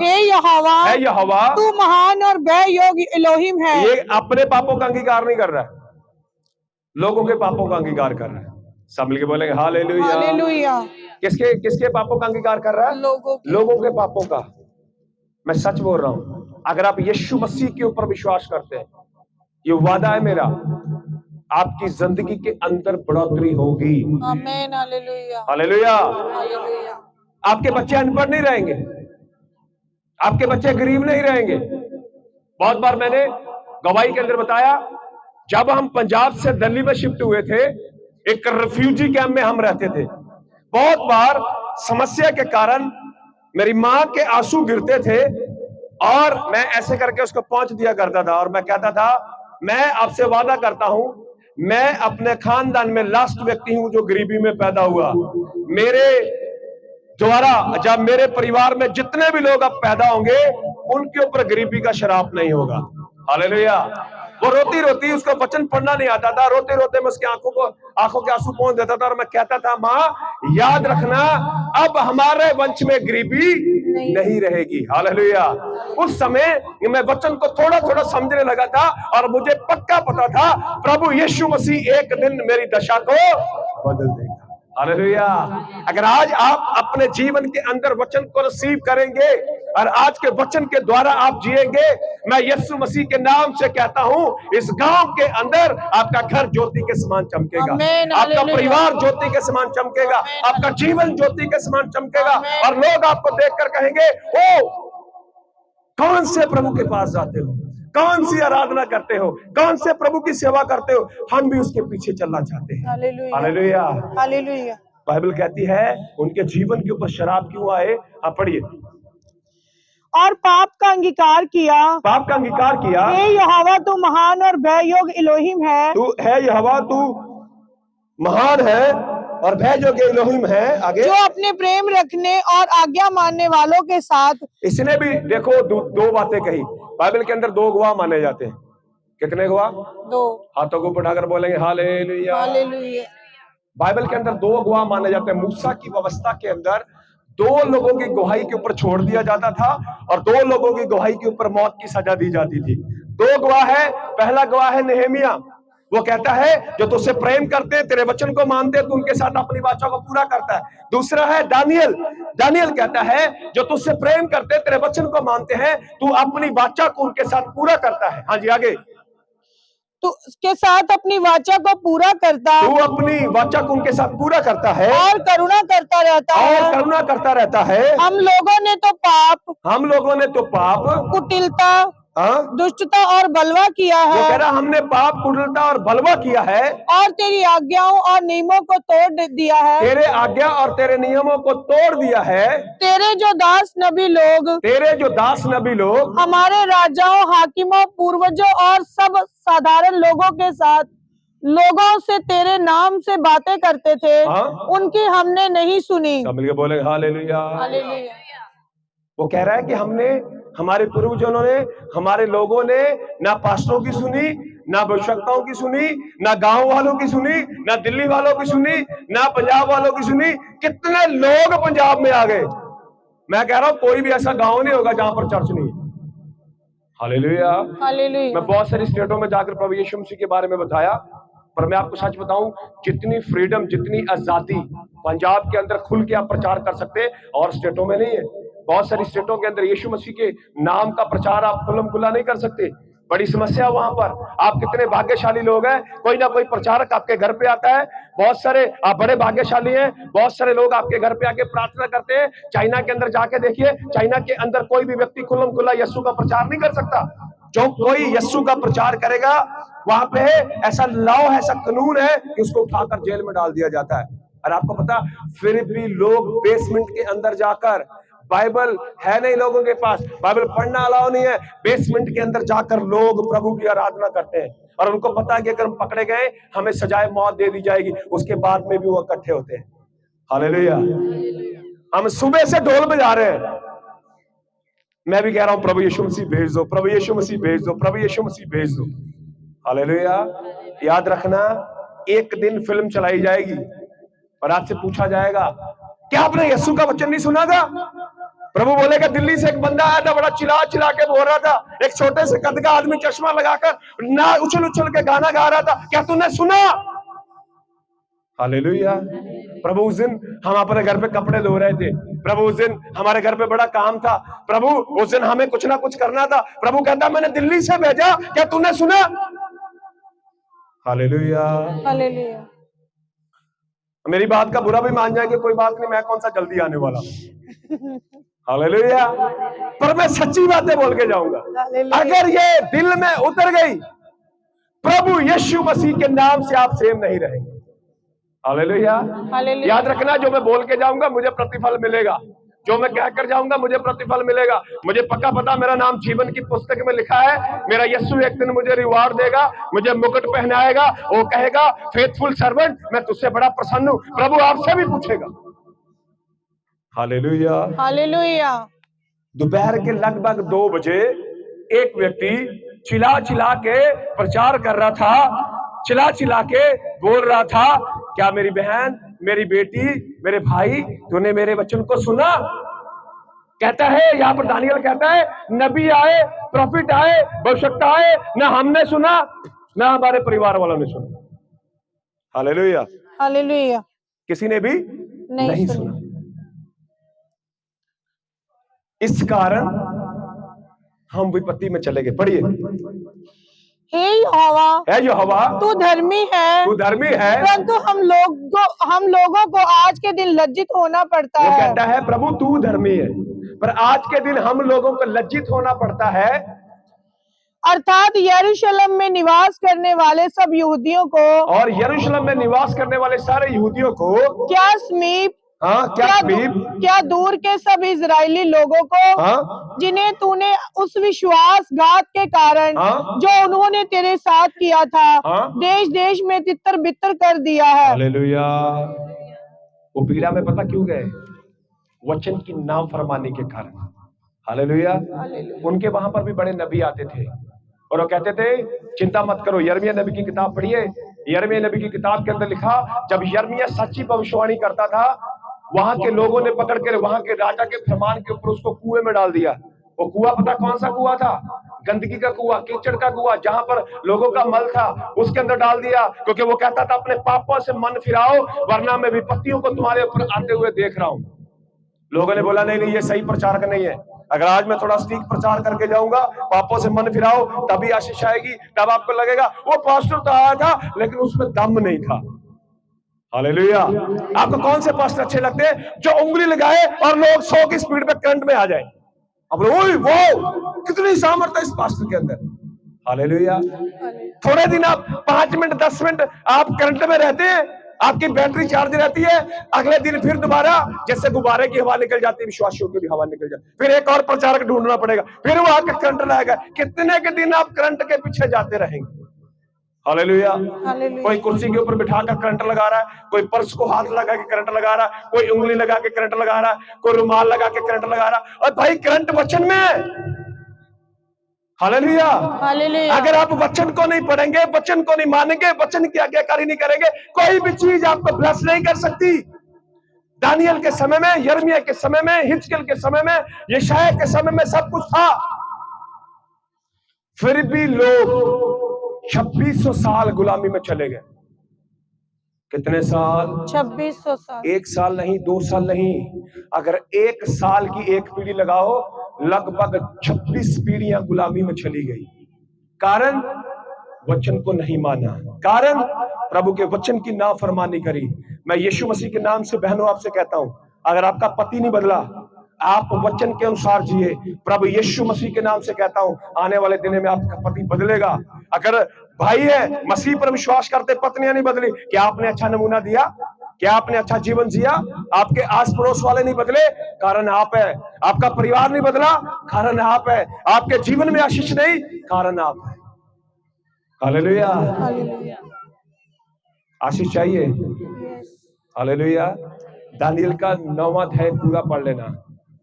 हे यहोवा, तू महान और भय योग्य इलोहिम है। ये अपने पापों का अंगीकार नहीं कर रहा है, लोगों के पापों का अंगीकार कर रहा है। सब मिलके बोलेंगे हालेलुया। हालेलुया। किसके पापों का अंगीकार कर रहा है? लोगों के पापों का। मैं सच बोल रहा हूं, अगर आप यीशु मसीह के ऊपर विश्वास करते हैं, ये वादा है मेरा, आपकी जिंदगी के अंदर बढ़ोतरी होगी। आमीन। हालेलुया। हालेलुया। हालेलुया। आपके बच्चे अनपढ़ नहीं रहेंगे, आपके बच्चे गरीब नहीं रहेंगे। बहुत बार मैंने गवाही के अंदर बताया, जब हम पंजाब से दिल्ली में शिफ्ट हुए थे, एक रिफ्यूजी कैंप में हम रहते थे। बहुत बार समस्या के कारण मेरी मां के आंसू गिरते थे और मैं ऐसे करके उसको पहुंच दिया करता था और मैं कहता था, मैं आपसे वादा करता हूं, मैं अपने खानदान में लास्ट व्यक्ति हूं जो गरीबी में पैदा हुआ। मेरे द्वारा जब मेरे परिवार में जितने भी लोग अब पैदा होंगे, उनके ऊपर गरीबी का श्राप नहीं होगा। हालेलुया। वो रोती रोती, उसको वचन पढ़ना नहीं आता था, रोते रोते मैं उसके आंखों के आंसू पहुंच देता था और मैं कहता था, माँ याद रखना, अब हमारे वंश में गरीबी नहीं रहेगी। हालेलुया। उस समय मैं वचन को थोड़ा थोड़ा समझने लगा था और मुझे पक्का पता था प्रभु यीशु मसीह एक दिन मेरी दशा को बदल देगा। हालेलुया। अगर आज आप अपने जीवन के अंदर वचन को रिसीव करेंगे और आज के वचन के द्वारा आप जिएंगे, मैं यीशु मसीह के नाम से कहता हूं, इस गांव के अंदर आपका घर ज्योति के समान चमकेगा, आपका परिवार ज्योति के समान चमकेगा, आपका जीवन ज्योति के समान चमकेगा और लोग आपको देखकर कहेंगे, ओ कौन से प्रभु के पास जाते हो, कौन सी आराधना करते हो, कौन से प्रभु की सेवा करते हो, हम भी उसके पीछे चलना चाहते हैं। हालेलुया। हालेलुया। बाइबल कहती है उनके जीवन के ऊपर शराब क्यों आए? आप पढ़िए। और पाप का अंगीकार किया। हे यहोवा, तू महान और भय योग्य इलोहिम है। तू है यहोवा, तू महान है और भय योग्य इलोहिम है। आगे, जो अपने प्रेम रखने और आज्ञा मानने वालों के साथ। इसने भी देखो दो बातें कही। बाइबल के अंदर 2 गवाह माने जाते हैं। कितने गवाह? 2। हाथों को उठाकर बोलेंगे हालेलुया। हालेलुया। बाइबल के अंदर 2 गवाह माने जाते हैं। मूसा की व्यवस्था के अंदर 2 लोगों की गवाही के ऊपर छोड़ दिया जाता था और 2 लोगों की गवाही के ऊपर मौत की सजा दी जाती थी। 2 गवाह है। पहला गवाह है नेहेमिया, वो कहता है जो तुझसे प्रेम करते हैं, तेरे वचन को मानते हैं, तू उनके साथ अपनी वाचा को पूरा करता है। दूसरा है दानियल कहता है जो तुझसे प्रेम करते हैं, तेरे वचन को मानते हैं, तू अपनी वाचा को उनके साथ पूरा करता है। हाँ जी, आगे, तू उसके साथ अपनी वाचा को पूरा करता, तू अपनी वाचा को उनके साथ पूरा करता है और करुणा करता रहता है। हम लोगों ने तो पाप, कुटिलता, दुष्टता और बलवा किया है। वो कह रहा हमने पाप, कुटिलता और बलवा किया है, और तेरी आज्ञाओं और नियमों को तोड़ दिया है। तेरे आज्ञा और तेरे नियमों को तोड़ दिया है। तेरे जो दास नबी लोग हमारे राजाओं, हाकिमों, पूर्वजों और सब साधारण लोगों के साथ लोगों से तेरे नाम से बातें करते थे, उनकी हमने नहीं सुनी। सब मिलके बोले हालेलुया। हालेलुया। वो कह रहा है कि हमने, हमारे पूर्वजों ने, हमारे लोगों ने ना पास्टरों की सुनी, ना भविष्यवक्ताओं की सुनी, ना गांव वालों की सुनी, ना दिल्ली वालों की सुनी, ना पंजाब वालों की सुनी। कितने लोग पंजाब में आ गए। मैं कह रहा हूं कोई भी ऐसा गांव नहीं होगा जहां पर चर्च नहीं। हालेलुया। हालेलुया। मैं बहुत सारी स्टेटों में जाकर प्रभु यीशु मसीह के बारे में बताया, पर मैं आपको सच बताऊं, जितनी फ्रीडम, जितनी आजादी पंजाब के अंदर खुल के आप प्रचार कर सकते हैं और स्टेटों में नहीं है। बहुत सारी स्टेटों के अंदर यीशु मसीह के नाम का प्रचार आप खुल्लम खुल्ला नहीं कर सकते। बड़ी समस्या वहां पर। आप कितने भाग्यशाली लोग हैं, कोई ना कोई प्रचारक आपके घर पे आता है। बहुत सारे आप बड़े भाग्यशाली हैं, बहुत सारे लोग आपके घर पे आके प्रार्थना करते हैं। चाइना के अंदर जाके देखिए, चाइना के अंदर कोई भी व्यक्ति खुल्लम खुल्ला यीशु का प्रचार नहीं कर सकता। जो कोई यीशु का प्रचार करेगा वहां पे ऐसा लॉ है, ऐसा कानून है कि उसको उठाकर जेल में डाल दिया जाता है। और आपको पता, फिर भी लोग बेसमेंट के अंदर जाकर, बाइबल है नहीं लोगों के पास, बाइबल पढ़ना अलाउ नहीं है, बेसमेंट के अंदर जाकर लोग प्रभु की आराधना करते हैं। और उनको पता है कि अगर हम पकड़े गए हमें सजाए मौत दे दी जाएगी, उसके बाद में भी वो इकट्ठे होते हैं। हालेलुया। हम सुबह से ढोल बजा रहे हैं। मैं भी कह रहा हूं प्रभु यीशु मसीह भेज दो, प्रभु यीशु मसीह भेज दो, प्रभु यीशु मसीह भेज दो। हालेलुया। याद रखना, एक दिन फिल्म चलाई जाएगी और आपसे पूछा जाएगा क्या आपने यीशु का वचन नहीं सुना था? प्रभु बोलेगा, दिल्ली से एक बंदा आया था, बड़ा चिल्ला चिल्ला के बोल रहा था, एक छोटे से कद का आदमी चश्मा लगाकर ना उछल उछल के गाना गा रहा था, क्या तूने सुना? हालेलुया। प्रभु उस दिन हम अपने घर पे कपड़े धो रहे थे, प्रभु उस दिन हमारे घर पे बड़ा काम था, प्रभु उस दिन हमें कुछ ना कुछ करना था। प्रभु कहता मैंने दिल्ली से भेजा, क्या तूने सुना? हालेलुया। हालेलुया। मेरी बात का बुरा भी मान जाएंगे, कोई बात नहीं, मैं कौन सा जल्दी आने वाला। हालेलुया। पर मैं सच्ची बातें बोल के जाऊंगा। अगर ये दिल में उतर गई, प्रभु यीशु मसीह के नाम से आप सेम नहीं रहेंगे। हालेलुया। याद रखना, जो मैं बोल के जाऊंगा मुझे प्रतिफल मिलेगा, जो मैं कहकर जाऊंगा मुझे प्रतिफल मिलेगा। मुझे पक्का पता, मेरा नाम जीवन की पुस्तक में लिखा है। मेरा यीशु एक दिन मुझे रिवार्ड देगा, मुझे मुकुट पहनाएगा, वो कहेगा फेथफुल सर्वेंट, मैं तुझसे बड़ा प्रसन्न हूं। प्रभु आपसे भी पूछेगा। हालेलुया। हालेलुया। दोपहर के लगभग 2 बजे एक व्यक्ति चिल्ला चिल्ला के प्रचार कर रहा था, चिल्ला चिल्ला के बोल रहा था, क्या मेरी बहन, मेरी बेटी, मेरे भाई, तूने मेरे वचन को सुना? कहता है, यहाँ पर दानियल कहता है, नबी आए, प्रॉफिट आए, भविष्यवक्ता आए, ना हमने सुना ना हमारे परिवार वालों ने सुना। हालेलुया। हालेलुया। किसी ने भी नहीं सुना। इस कारण हम विपत्ति में चले गए। पढ़िए, हे यहोवा, तू धर्मी है, तू धर्मी है, परंतु हम लोगों को आज के दिन लज्जित होना पड़ता है। वो कहता है, प्रभु तू धर्मी है, पर आज के दिन हम लोगों को लज्जित होना पड़ता है। अर्थात यरूशलेम में निवास करने वाले सब यहूदियों को, और यरूशलेम में निवास करने वाले सारे यहूदियों को, क्या समीप, क्या दूर के सब इजरायली लोगों को, जिन्हें तूने उस विश्वासघात के कारण जो उन्होंने तेरे साथ किया था, देश देश में तितर बितर कर दिया है। हालेलुया। वो पीड़ा में पता क्यों गए? वचन की नाफरमानी के कारण। हालेलुया। उनके वहां पर भी बड़े नबी आते थे और वो कहते थे, चिंता मत करो। यिर्मयाह नबी की किताब पढ़िए। यिर्मयाह नबी की किताब के अंदर लिखा, जब यिर्मयाह सच्ची भविष्यवाणी करता था, वहां के लोगों ने पकड़ कर वहां के राजा के फरमान के ऊपर उसको कुएं में डाल दिया। वो कुआं पता कौन सा कुआं था? गंदगी का कुआं, कीचड़ का कुआं, जहां पर लोगों का मल था, उसके अंदर डाल दिया। क्योंकि वो कहता था, अपने पापों से मन फिराओ, वरना मैं विपत्तियों को तुम्हारे ऊपर आते हुए देख रहा हूं। लोगों ने बोला, नहीं, ये सही प्रचार का नहीं है। अगर आज मैं थोड़ा स्टीक प्रचार करके जाऊंगा, पापों से मन फिराओ, तभी आशीष आएगी, तब आपको लगेगा वो पास्टर तो आया था लेकिन उसमें दम नहीं था। हालेलुया। आपको कौन से पास्टर अच्छे लगते हैं? जो उंगली लगाए और लोग 100 की स्पीड पे करंट में आ जाए। अब ओए वो कितनी सामर्थ्य है इस पास्टर के अंदर। हालेलुया। थोड़े दिन आप 5 मिनट 10 मिनट आप करंट में रहते हैं, आपकी बैटरी चार्ज रहती है, अगले दिन फिर दोबारा जैसे गुब्बारे की हवा निकल जाती है, विश्वासियों की भी हवा निकल जाती है, फिर एक और प्रचारक ढूंढना पड़ेगा, फिर वो आके करंट लाएगा। कितने के दिन आप करंट के पीछे जाते रहेंगे। हालेलुया। कोई कुर्सी के ऊपर बिठाकर करंट लगा रहा है, कोई पर्स को हाथ लगा के करंट लगा रहा है, कोई उंगली लगा के करंट लगा रहा है, कोई रुमाल लगा के करंट लगा रहा है। और भाई करंट वचन में है। हालेलुया। अगर आप वचन को नहीं पढ़ेंगे, वचन को नहीं मानेंगे, वचन की आज्ञाकारी नहीं करेंगे, कोई भी चीज आपको ब्लेस नहीं कर सकती। दानियल के समय में, यिर्मयाह के समय में, हिजकिय्याह के समय में, यशायाह के समय में सब कुछ था, फिर भी लोग 2600 साल गुलामी में चले गए। कितने साल? 2600 साल। 1 साल नहीं, 2 साल नहीं, अगर 1 साल की एक पीढ़ी लगाओ, लगभग 26 पीढ़ियां गुलामी में चली गई। कारण वचन को नहीं माना, कारण प्रभु के वचन की नाफरमानी करी। मैं यीशु मसीह के नाम से बहनों आपसे कहता हूं, अगर आपका पति नहीं बदला, आप वचन के अनुसार जिए। प्रभु यीशु मसीह के नाम से कहता हूं, आने वाले दिन में आपका पति बदलेगा। अगर भाई है मसीह पर विश्वास करते, पत्नियां नहीं बदली, क्या आपने अच्छा नमूना दिया? क्या आपने अच्छा जीवन जिया? आपके आस पड़ोस वाले नहीं बदले, कारण आप है। आपका परिवार नहीं बदला, कारण आप है। आपके जीवन में आशीष नहीं, कारण आप है। हालेलुया। आशीष चाहिए? हालेलुया। दानियल का 9वां अध्याय पूरा पढ़ लेना।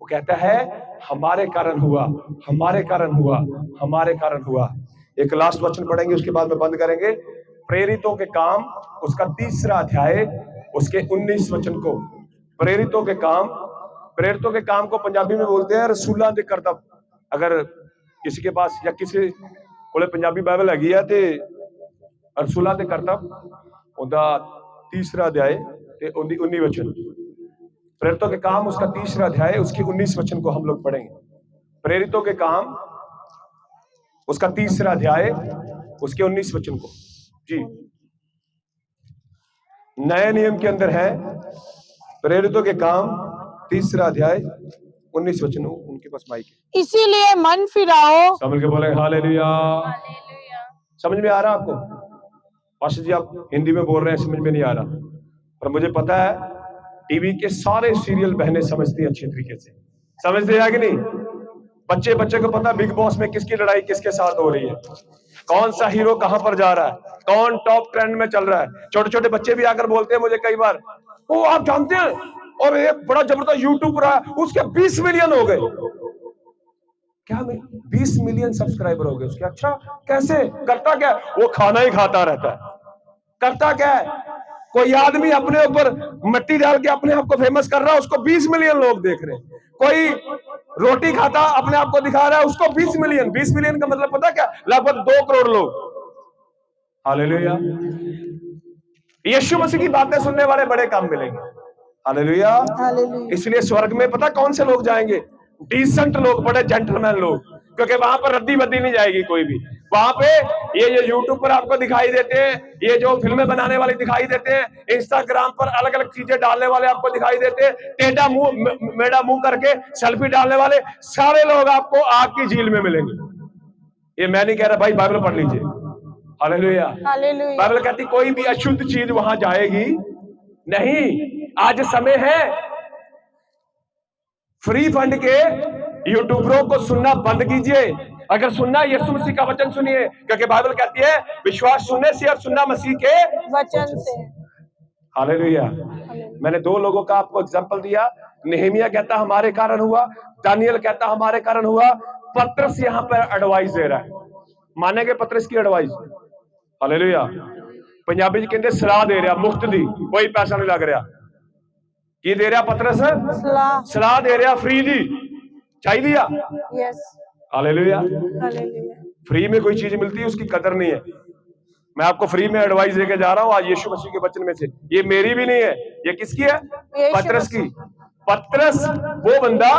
वो कहता है हमारे कारण हुआ, हमारे कारण हुआ, हमारे कारण हुआ। एक लास्ट वचन पढ़ेंगे, उसके बाद में बंद करेंगे। प्रेरितों के काम, उसका 3रा अध्याय, उसके 19 वचन को। प्रेरितों के काम, प्रेरितों के काम को पंजाबी में बोलते हैं रसूलां दे करतब। अगर किसी के पास या किसी कोले पंजाबी बाइबल हैगी है ते रसूलां दे करतब उनका 3रा अध्याय ते 19 वचन। प्रेरितों के काम उसका 3रा अध्याय, उसके 19 वचन को हम लोग पढ़ेंगे। प्रेरितों के काम उसका 3रा अध्याय, उसके 19 वचन को। जी, नए नियम के अंदर है प्रेरितों के काम 3रा अध्याय 19 वचन। उनके पास माइक है। इसीलिए मन फिराओ। समझ के बोले हालेलुया। समझ में आ रहा आपको? पास्टर जी आप हिंदी में बोल रहे हैं, समझ में नहीं आ रहा, पर मुझे पता है टीवी के सारे सीरियल बहनें समझती हैं अच्छे तरीके से। समझते हैं कि नहीं? बच्चे को पता बिग बॉस में किसकी लड़ाई किसके साथ हो रही है, कौन सा हीरो कहां पर जा रहा है, कौन टॉप ट्रेंड में चल रहा है। छोटे छोटे बच्चे भी आकर बोलते हैं मुझे कई बार, वो आप जानते हैं और एक बड़ा जबरदस्त यूट्यूबर है, उसके 20 मिलियन हो गए। क्या 20 मिलियन सब्सक्राइबर हो गए उसके? अच्छा, कैसे? करता क्या? वो खाना ही खाता रहता है। करता क्या है? कोई आदमी अपने ऊपर मिट्टी डाल के अपने आप को फेमस कर रहा है, उसको 20 मिलियन लोग देख रहे हैं। कोई रोटी खाता अपने आप को दिखा रहा है, उसको 20 मिलियन। 20 मिलियन का मतलब पता क्या? लगभग 2 करोड़ लोग। हालेलुया। यीशु मसीह की बातें सुनने वाले बड़े काम मिलेंगे। हालेलुया। इसलिए स्वर्ग में पता कौन से लोग जाएंगे? डिसेंट लोग, बड़े जेंटलमैन लोग, क्योंकि वहां पर रद्दी बद्दी नहीं जाएगी कोई भी। वहां पे ये जो यूट्यूब पर आपको दिखाई देते हैं, ये जो फिल्में बनाने वाले दिखाई देते हैं, इंस्टाग्राम पर अलग अलग चीजें डालने वाले आपको दिखाई देते हैं, टेढ़ा मुंह मेढ़ा मुंह करके सेल्फी डालने वाले, सारे लोग आपको आग की झील में मिलेंगे। ये मैं नहीं कह रहा भाई, बाइबल पढ़ लीजिए। हालेलुया। बाइबल कहती कोई भी अशुद्ध चीज वहां जाएगी नहीं। आज समय है फ्री फंड के यूट्यूबरों को सुनना बंद कीजिए। अगर सुनना यीशु मसीह का वचन सुनिए, क्योंकि बाइबल कहती है विश्वास सुनने से और सुनना मसीह के वचन से। हालेलुया। मैंने 2 लोगों का आपको एग्जांपल दिया। नेहमिया कहता हमारे कारण हुआ, दानियल कहता हमारे कारण हुआ। पत्रस यहां पर एडवाइस दे रहा है। मानेंगे पत्रस की एडवाइस? हालेलुया। पंजाबी जी कहते सलाह दे रहा, मुफ्त दी, कोई पैसा नहीं लग रहा। की दे रहा पत्रस? सलाह दे रहा, फ्री दी, चाहिए दिया। यस। हालेलुया। फ्री में कोई चीज मिलती है उसकी कदर नहीं है। मैं आपको फ्री में एडवाइस देके जा रहा हूं आज यीशु मसीह के वचन में से। ये मेरी भी नहीं है, ये किसकी है? पत्रस की। पत्रस वो बंदा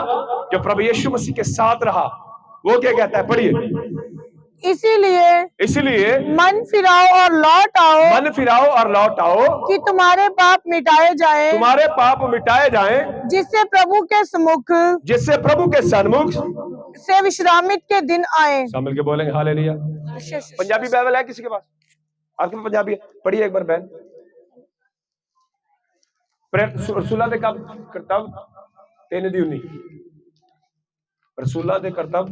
जो प्रभु यीशु मसीह के साथ रहा, वो क्या कहता है? पढ़िए इसीलिए मन फिराओ और लौट आओ कि तुम्हारे पाप मिटाए जाएं, जिससे प्रभु के सन्मुख से विश्रामित के दिन आए। मिल के बोलेंगे हालेलुया। पंजाबी बाइबल है किसी के पास? आपके पास पंजाबी है? पढ़िए एक बार बहन। रसूलां दे करतब 3:19 रसूलां दे करतब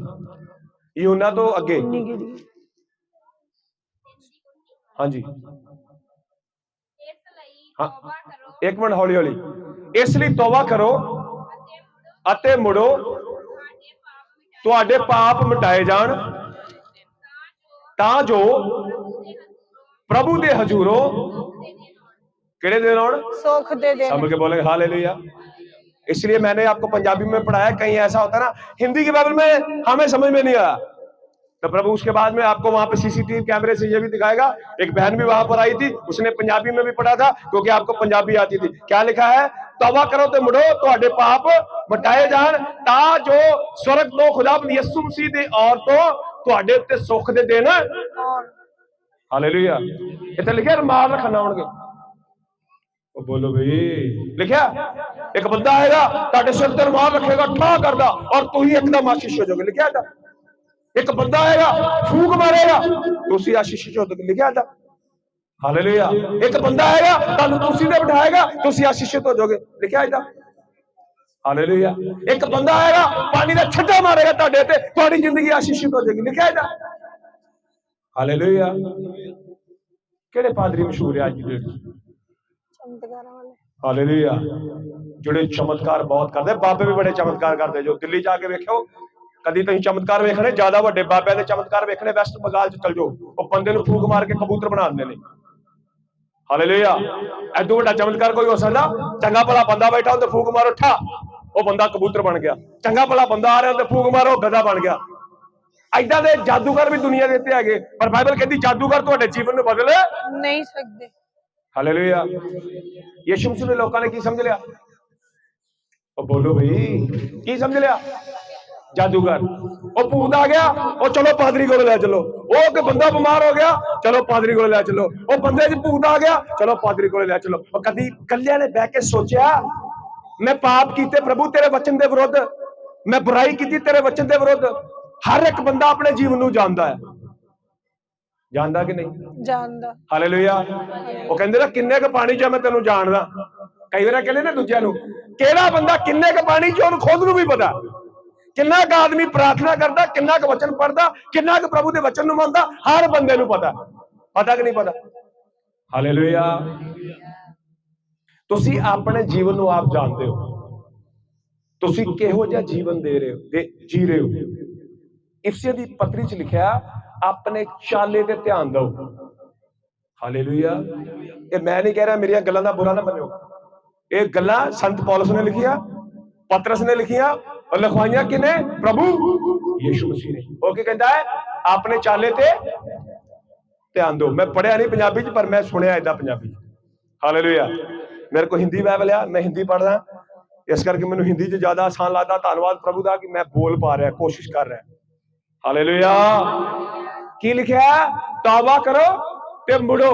यूहन्ना तो अगे। हाँ जी, हाँ एक मिनट हौली हौली। इसलिए तौबा करो अते मुड़ो तुहाडे पाप मिटाए जाण तां जो प्रभु दे हजूरों केड़े दिन आउण? सुख दे दिन। समझ के बोलेंगे हालेलुया। इसलिए मैंने आपको पंजाबी में पढ़ाया। कहीं ऐसा होता ना हिंदी की बाइबल में हमें समझ में नहीं आया, तो प्रभु उसके बाद में आपको वहां पे सीसीटीवी कैमरे से ये भी दिखाएगा। एक बहन भी वहां पर आई थी, उसने पंजाबी में भी पढ़ा था क्योंकि आपको पंजाबी आती थी। क्या लिखा है? तौबा करो ते मुड़ो तुहाडे पाप मिटाए जाण तां जो स्वर्ग तो खुदावंद यीशु मसीह दे और तो तुहाडे उत्ते सुख दे दिन। हालेलुया। इत्थे लिखिआ रमाल रखना होणगे। बोलो भाई, लिखिआ एक बंदा आएगा तुहाडे सिर ते रमाल रखेगा ठा करदा और तुम एकदम आशीष हो जाओगे। लिखिआ था एक बंदा आएगा फूक मारेगा तुसी आशीषित हो जाओगे। लिखिआ था हालेलुया। एक बंदा आएगा तुहानू कुर्सी ते बिठाएगा तुसी आशीषित हो जाओगे। लिखिआ था हालेलुया। एक बंदा आएगा पानी का छड्डा मारेगा तुहाडे ते तुहाडी जिंदगी आशीषित हो जाएगी। लिखिआ था हालेलुया। केड़े पादरी मशहूर है आज की डेट? हालेलुया। जोड़े चमत्कार बहुत करते, बाबे भी बड़े चमत्कार करते। जो दिल्ली जाके वेखो कदी तुसीं चमत्कार वेखने, ज्यादा वड्डे बाबे दे चमत्कार वेखने वेस्ट बंगाल च चल जाओ, वो बंदे नूं फूक मार के कबूतर बना दिंदे ने। हालेलुया। ऐदों वड्डा चमत्कार कोई हो सकदा? चंगा भला बंदा बैठा होंदा फूक मारो ठा, वो बंदा कबूतर बन गया। चंगा भला बंदा आ रहा होंदा फूक मारो गधा बन गया। ऐदां दे जादूगर भी दुनिया दे उत्ते हैगे, पर बाइबल कहती जादूगर तुहाडे जीवन नूं बदल नहीं सकदे। हालेलुया। यीशु मसीह ने लोगों ने की समझ लिया? बोलो भाई की समझ लिया? जादूगर। वो भूत आ गया, वो चलो पादरी को ले चलो। वो कि बंदा बीमार हो गया, चलो पादरी को ले चलो। वो बंदे च भूत आ गया, चलो पादरी को ले चलो। और कदी कल्याण ने बह के सोचा मैं पाप कीते प्रभु तेरे वचन के विरुद्ध, मैं बुराई की तेरे वचन के विरुद्ध। हर एक बंदा अपने जीवन को जानता है, जानता कि नहीं जानता? हालेलुया। वो कहते ना किन्ने क पानी च मैं तेनू जानदा। कई बार कहते ना दूजिया नू केड़ा बंदा किन्ने क पानी च उन्हें खुद नू भी पता। किन्ना क आदमी प्रार्थना करता, किन्ना क वचन पढ़ता, किन्ना क प्रभु के वचन नू मानता, हर बंदे नू पता। पता कि नहीं पता? हालेलुया। तुसी अपने जीवन नू आप जानते हो, तुसी किहो जिहा जीवन दे रहे हो, जी रहे हो। इफिसियों दी पत्री च लिखिया अपने चाले ते ध्यान दो। हालेलुया। ये मैं नहीं कह रहा, मेरी गल्लां दा बुरा ना मनियो। ये गल्लां संत पौलुस ने लिखिया, पतरस ने लिखिया और लिखवाइया किने? प्रभु यीशु मसीह ने। वो क्या कहता है? अपने चाले ते ध्यान दो। मैं पढ़िया नहीं पंजाबी च, पर मैं सुनिया इदा पंजाबी। हालेलुया। मेरे को हिंदी बाइबल है, मैं हिंदी पढ़ रहा, इस करके मैंने हिंदी च ज्यादा आसान लगता। धन्यवाद प्रभु का कि मैं बोल पा रहा, कोशिश कर रहा। हालेलुया। की लिखा? तौबा करो ते मुड़ो।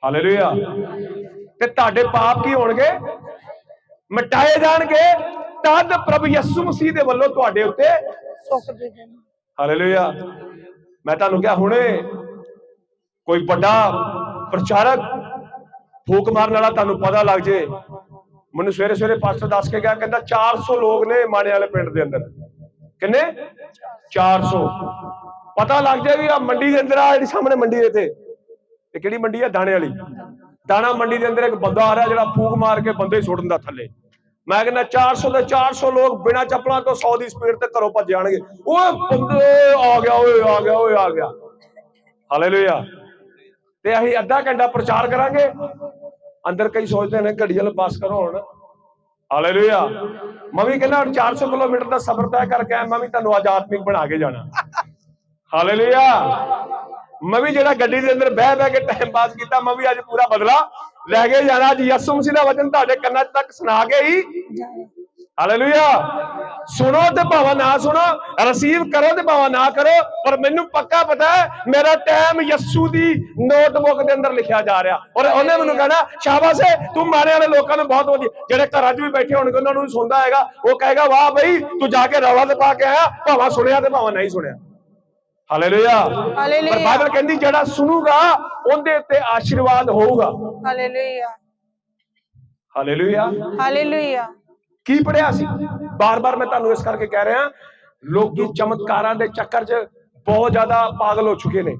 हालेलुया। ते तुहाडे पाप की होणगे? मिटाए जाणगे तद प्रभु यीशु मसीह दे वल्लों तुहाडे उत्ते सुख दे देण। हालेलुया। मैं तुहानू क्या हुणे कोई बड़ा प्रचारक फूक मारन वाला तुहानू पता लग जे। मैनू सवेरे सवेरे पास्टर दस के गया, कहता 400 लोग ने माणे वाले पिंड दे अंदर। किन्ने? 400। पता लग जाए भी आ मंडी के अंदर आ सामने मंडी है, किहड़ी मंडी है? दाणे वाली। दाणा मंडी के अंदर एक बंदा आ रहा जिहड़ा फूक मार के बंदे सुट दिंदा थल्ले। मैं कहना 400 के 400 लोग बिना चप्पलों तो 100 की स्पीड ते घरों भज जाणगे। ओए बंदे आ गया, ओए आ गया, ओए आ गया। हालेलुया। ते असीं अद्धा घंटा प्रचार करांगे, अंदर कई सोचते हैं घड़ी वाल बस करो हुण। हालेलुया। मैं भी कहना 400 किलोमीटर का सफर तय करके आया, मैं भी तुहानू अज आत्मिक बना के जाना। हालेलुया। मैं भी जेड़ा गड्डी दे अंदर बह बह के टाइम पास किया, मैं भी अज पूरा बदला लैके जाना। अज यीशु मसीह दा वचन तुहाडे कन्नां तक सुना के ही। हालेलुया। सुनो ते भावें ना सुनो, रिसीव करो ते भावें ना करो, पर मैनू पक्का पता है मेरा टाइम यस्सू दी नोटबुक दे अंदर लिखा जा रहा। और उन्हें मैनू कहना शाबाश है तू मारे वाले लोगों ने बहुत वधिया, जेडे घर च भी बैठे होणगे उन्होंने भी सुनता है, वो कहेगा वाह बई तू जाके रौला ते पा के आया, भावें सुनिया ते भावें नहीं सुनिया। हालेलुया। पर बाइबल कहती जेड़ा सुनूगा उहदे ते आशीर्वाद होगा। Hallelujah hallelujah hallelujah. की पढ़िया सी बार बार मैं तुहानू इस करके कह रहा, लोग चमत्कारां दे चक्कर च बहुत ज्यादा पागल हो चुके ने।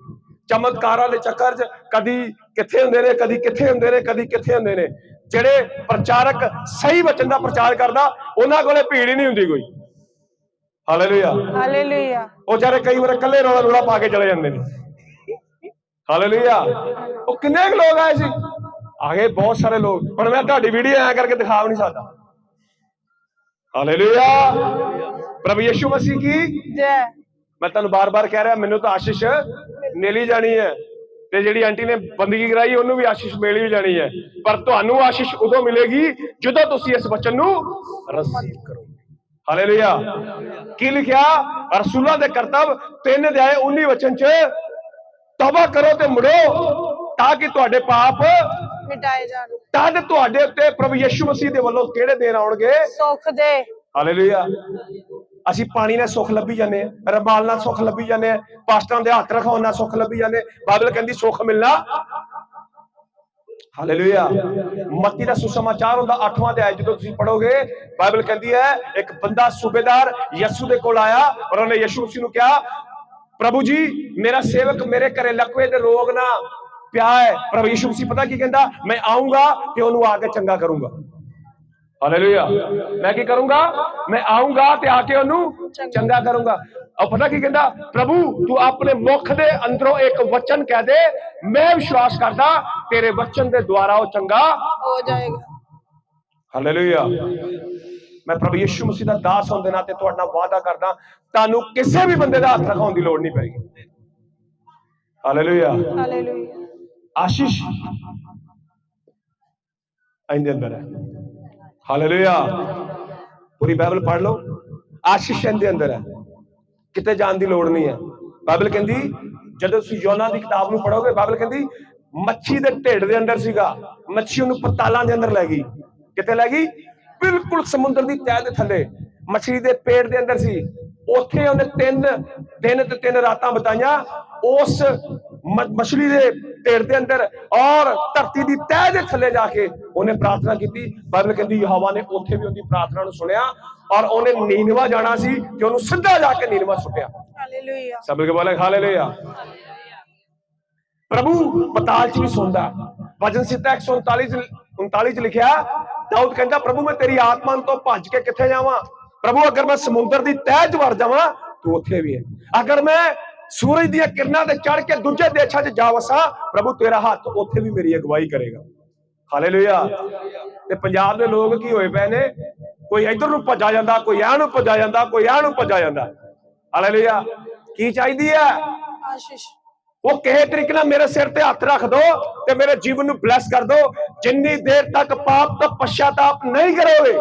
चमत्कारां दे चक्कर च कदी किथे हुंदे ने, कदी किथे हुंदे ने, कदी किथे हुंदे ने। जेड़े प्रचारक सही वचन दा प्रचार करदा उन्हां कोले भीड़ ही नहीं हुंदी कोई। Hallelujah hallelujah. वो बेचारे कई बार कल्ले रौला रूला पा के चले जांदे ने। हालेलुया। वो किन्ने लोग आए सी, आगे बहुत सारे लोग, पर मैं तुहाडी वीडियो ऐ करके दिखा नहीं सकता। हालेलुया। प्रभु यीशु मसीह की जय। मैं तुहानू बार बार कह रहा मैनू तो आशीष मिल ही जानी है, ते जिहड़ी आंटी ने बंदगी कराई उन्होंने भी आशीष मिल ही जानी है, पर तुहानू आशीष उदों मिलेगी जदों तुसीं इस वचन नू रिसीव करोगे। हालेलुया। की लिखिया रसूलां दे करतब 3 अध्याय 19 वचन च, तौबा करो ते मुड़ो ताकि तुहाडे पाप मिटाए जाण, तद तुहाडे उत्ते प्रभु यीशु मसीह दे वल्लों किहड़े दिन आउणगे, सुख दे। हालेलुया। असीं पानी नाल सुख लभी जाने, रमाल नाल सुख लभी जाने, पास्टरां दे हत्थ रखाउण नाल सुख लभी जाने। बाइबल कहंदी सुख मिलना। हालेलुया। मत्ती दा सुसमाचार हुंदा 8वां अध्याय जदों तुसीं पढ़ोगे, बाइबल कहंदी है एक बंदा सूबेदार यीशु दे कोल आया और उन्हें यीशु मसीह नूं कहा प्रभु जी मेरा सेवक मेरे घरे लकवे दे रोग ना पिया है। प्रभु यीशु मसीह पता की कहंदा, मैं आऊंगा ते ओनू आके चंगा करूंगा। हालेलुया। मैं की करूंगा, मैं आऊंगा ते आके ओनू चंगा करूंगा। और पता की कहंदा, प्रभु तू अपने मुख दे अंदरों एक वचन कह दे, मैं विश्वास करदा तेरे वचन दे द्वारा वो चंगा हो जाएगा। हालेलुया। मैं प्रभु यीशु मसीह दा दास होने दे नाते तुहाडे नाल वादा करदा तानू किसी भी बंदे दा हत्थ रखाउण दी लोड़ नहीं पैगी। हालेलुया। हालेलुया। आशीष इंदे अंदर है। हालेलुया। पूरी बाइबल पढ़ लो, आशीष इंदे अंदर है, किते जान दी लोड़ नहीं है। बाइबल कहंदी जदों तुसीं योना दी किताब नूं पढ़ोगे, बाइबल कहंदी मच्छी दे ढिड दे अंदर सीगा, मच्छी उहनूं पतालां दे अंदर लै गई। किते लै गई? बिल्कुल समुद्र दी तह दे थल्ले मछली दे पेट दे अंदर सी। उत्थे उहने 3 दिन ते 3 रातां बिताईयां उस मछली दे ढिड दे अंदर, और धरती दी तह दे थल्ले जाके उन्हें प्रार्थना की। बाइबल कहंदी यहोवा ने उत्थे भी उहदी प्रार्थना नूं सुनिया और उन्हें नीनवा जाना सी ते उहनूं सीधा जाके नीनवा सुट्टिया। हालेलुया। सब मिल के बोले हालेलुया। प्रभु पताल च भी सुनदा। भजन संहिता 139 च लिखिया, दाऊद कहंदा प्रभु मैं तेरी आत्मा तो भज के किथे जावां। प्रभु अगर मैं समुद्र दी तह च वड़ जावां तू उत्थे भी है, अगर मैं सूरज दी किरणां ते चढ़ के दूजे देशां च जा वसां, प्रभु तेरा हाथ उत्थे भी मेरी अगवाई करेगा। हालेलुया। ते पंजाब दे लोग की होए पए ने, कोई इधर नूं भजा जांदा, कोई ऐ नूं भजा जांदा, कोई ऐ नूं भजा जांदा। हालेलुया। की चाहिदी है? आशीष। वो किसी तरीके नाल मेरे सिर ते हथ रख दो ते मेरे जीवन नूं ब्लैस कर दो। जिन्नी देर तक पाप तो पश्चाताप नहीं करोगे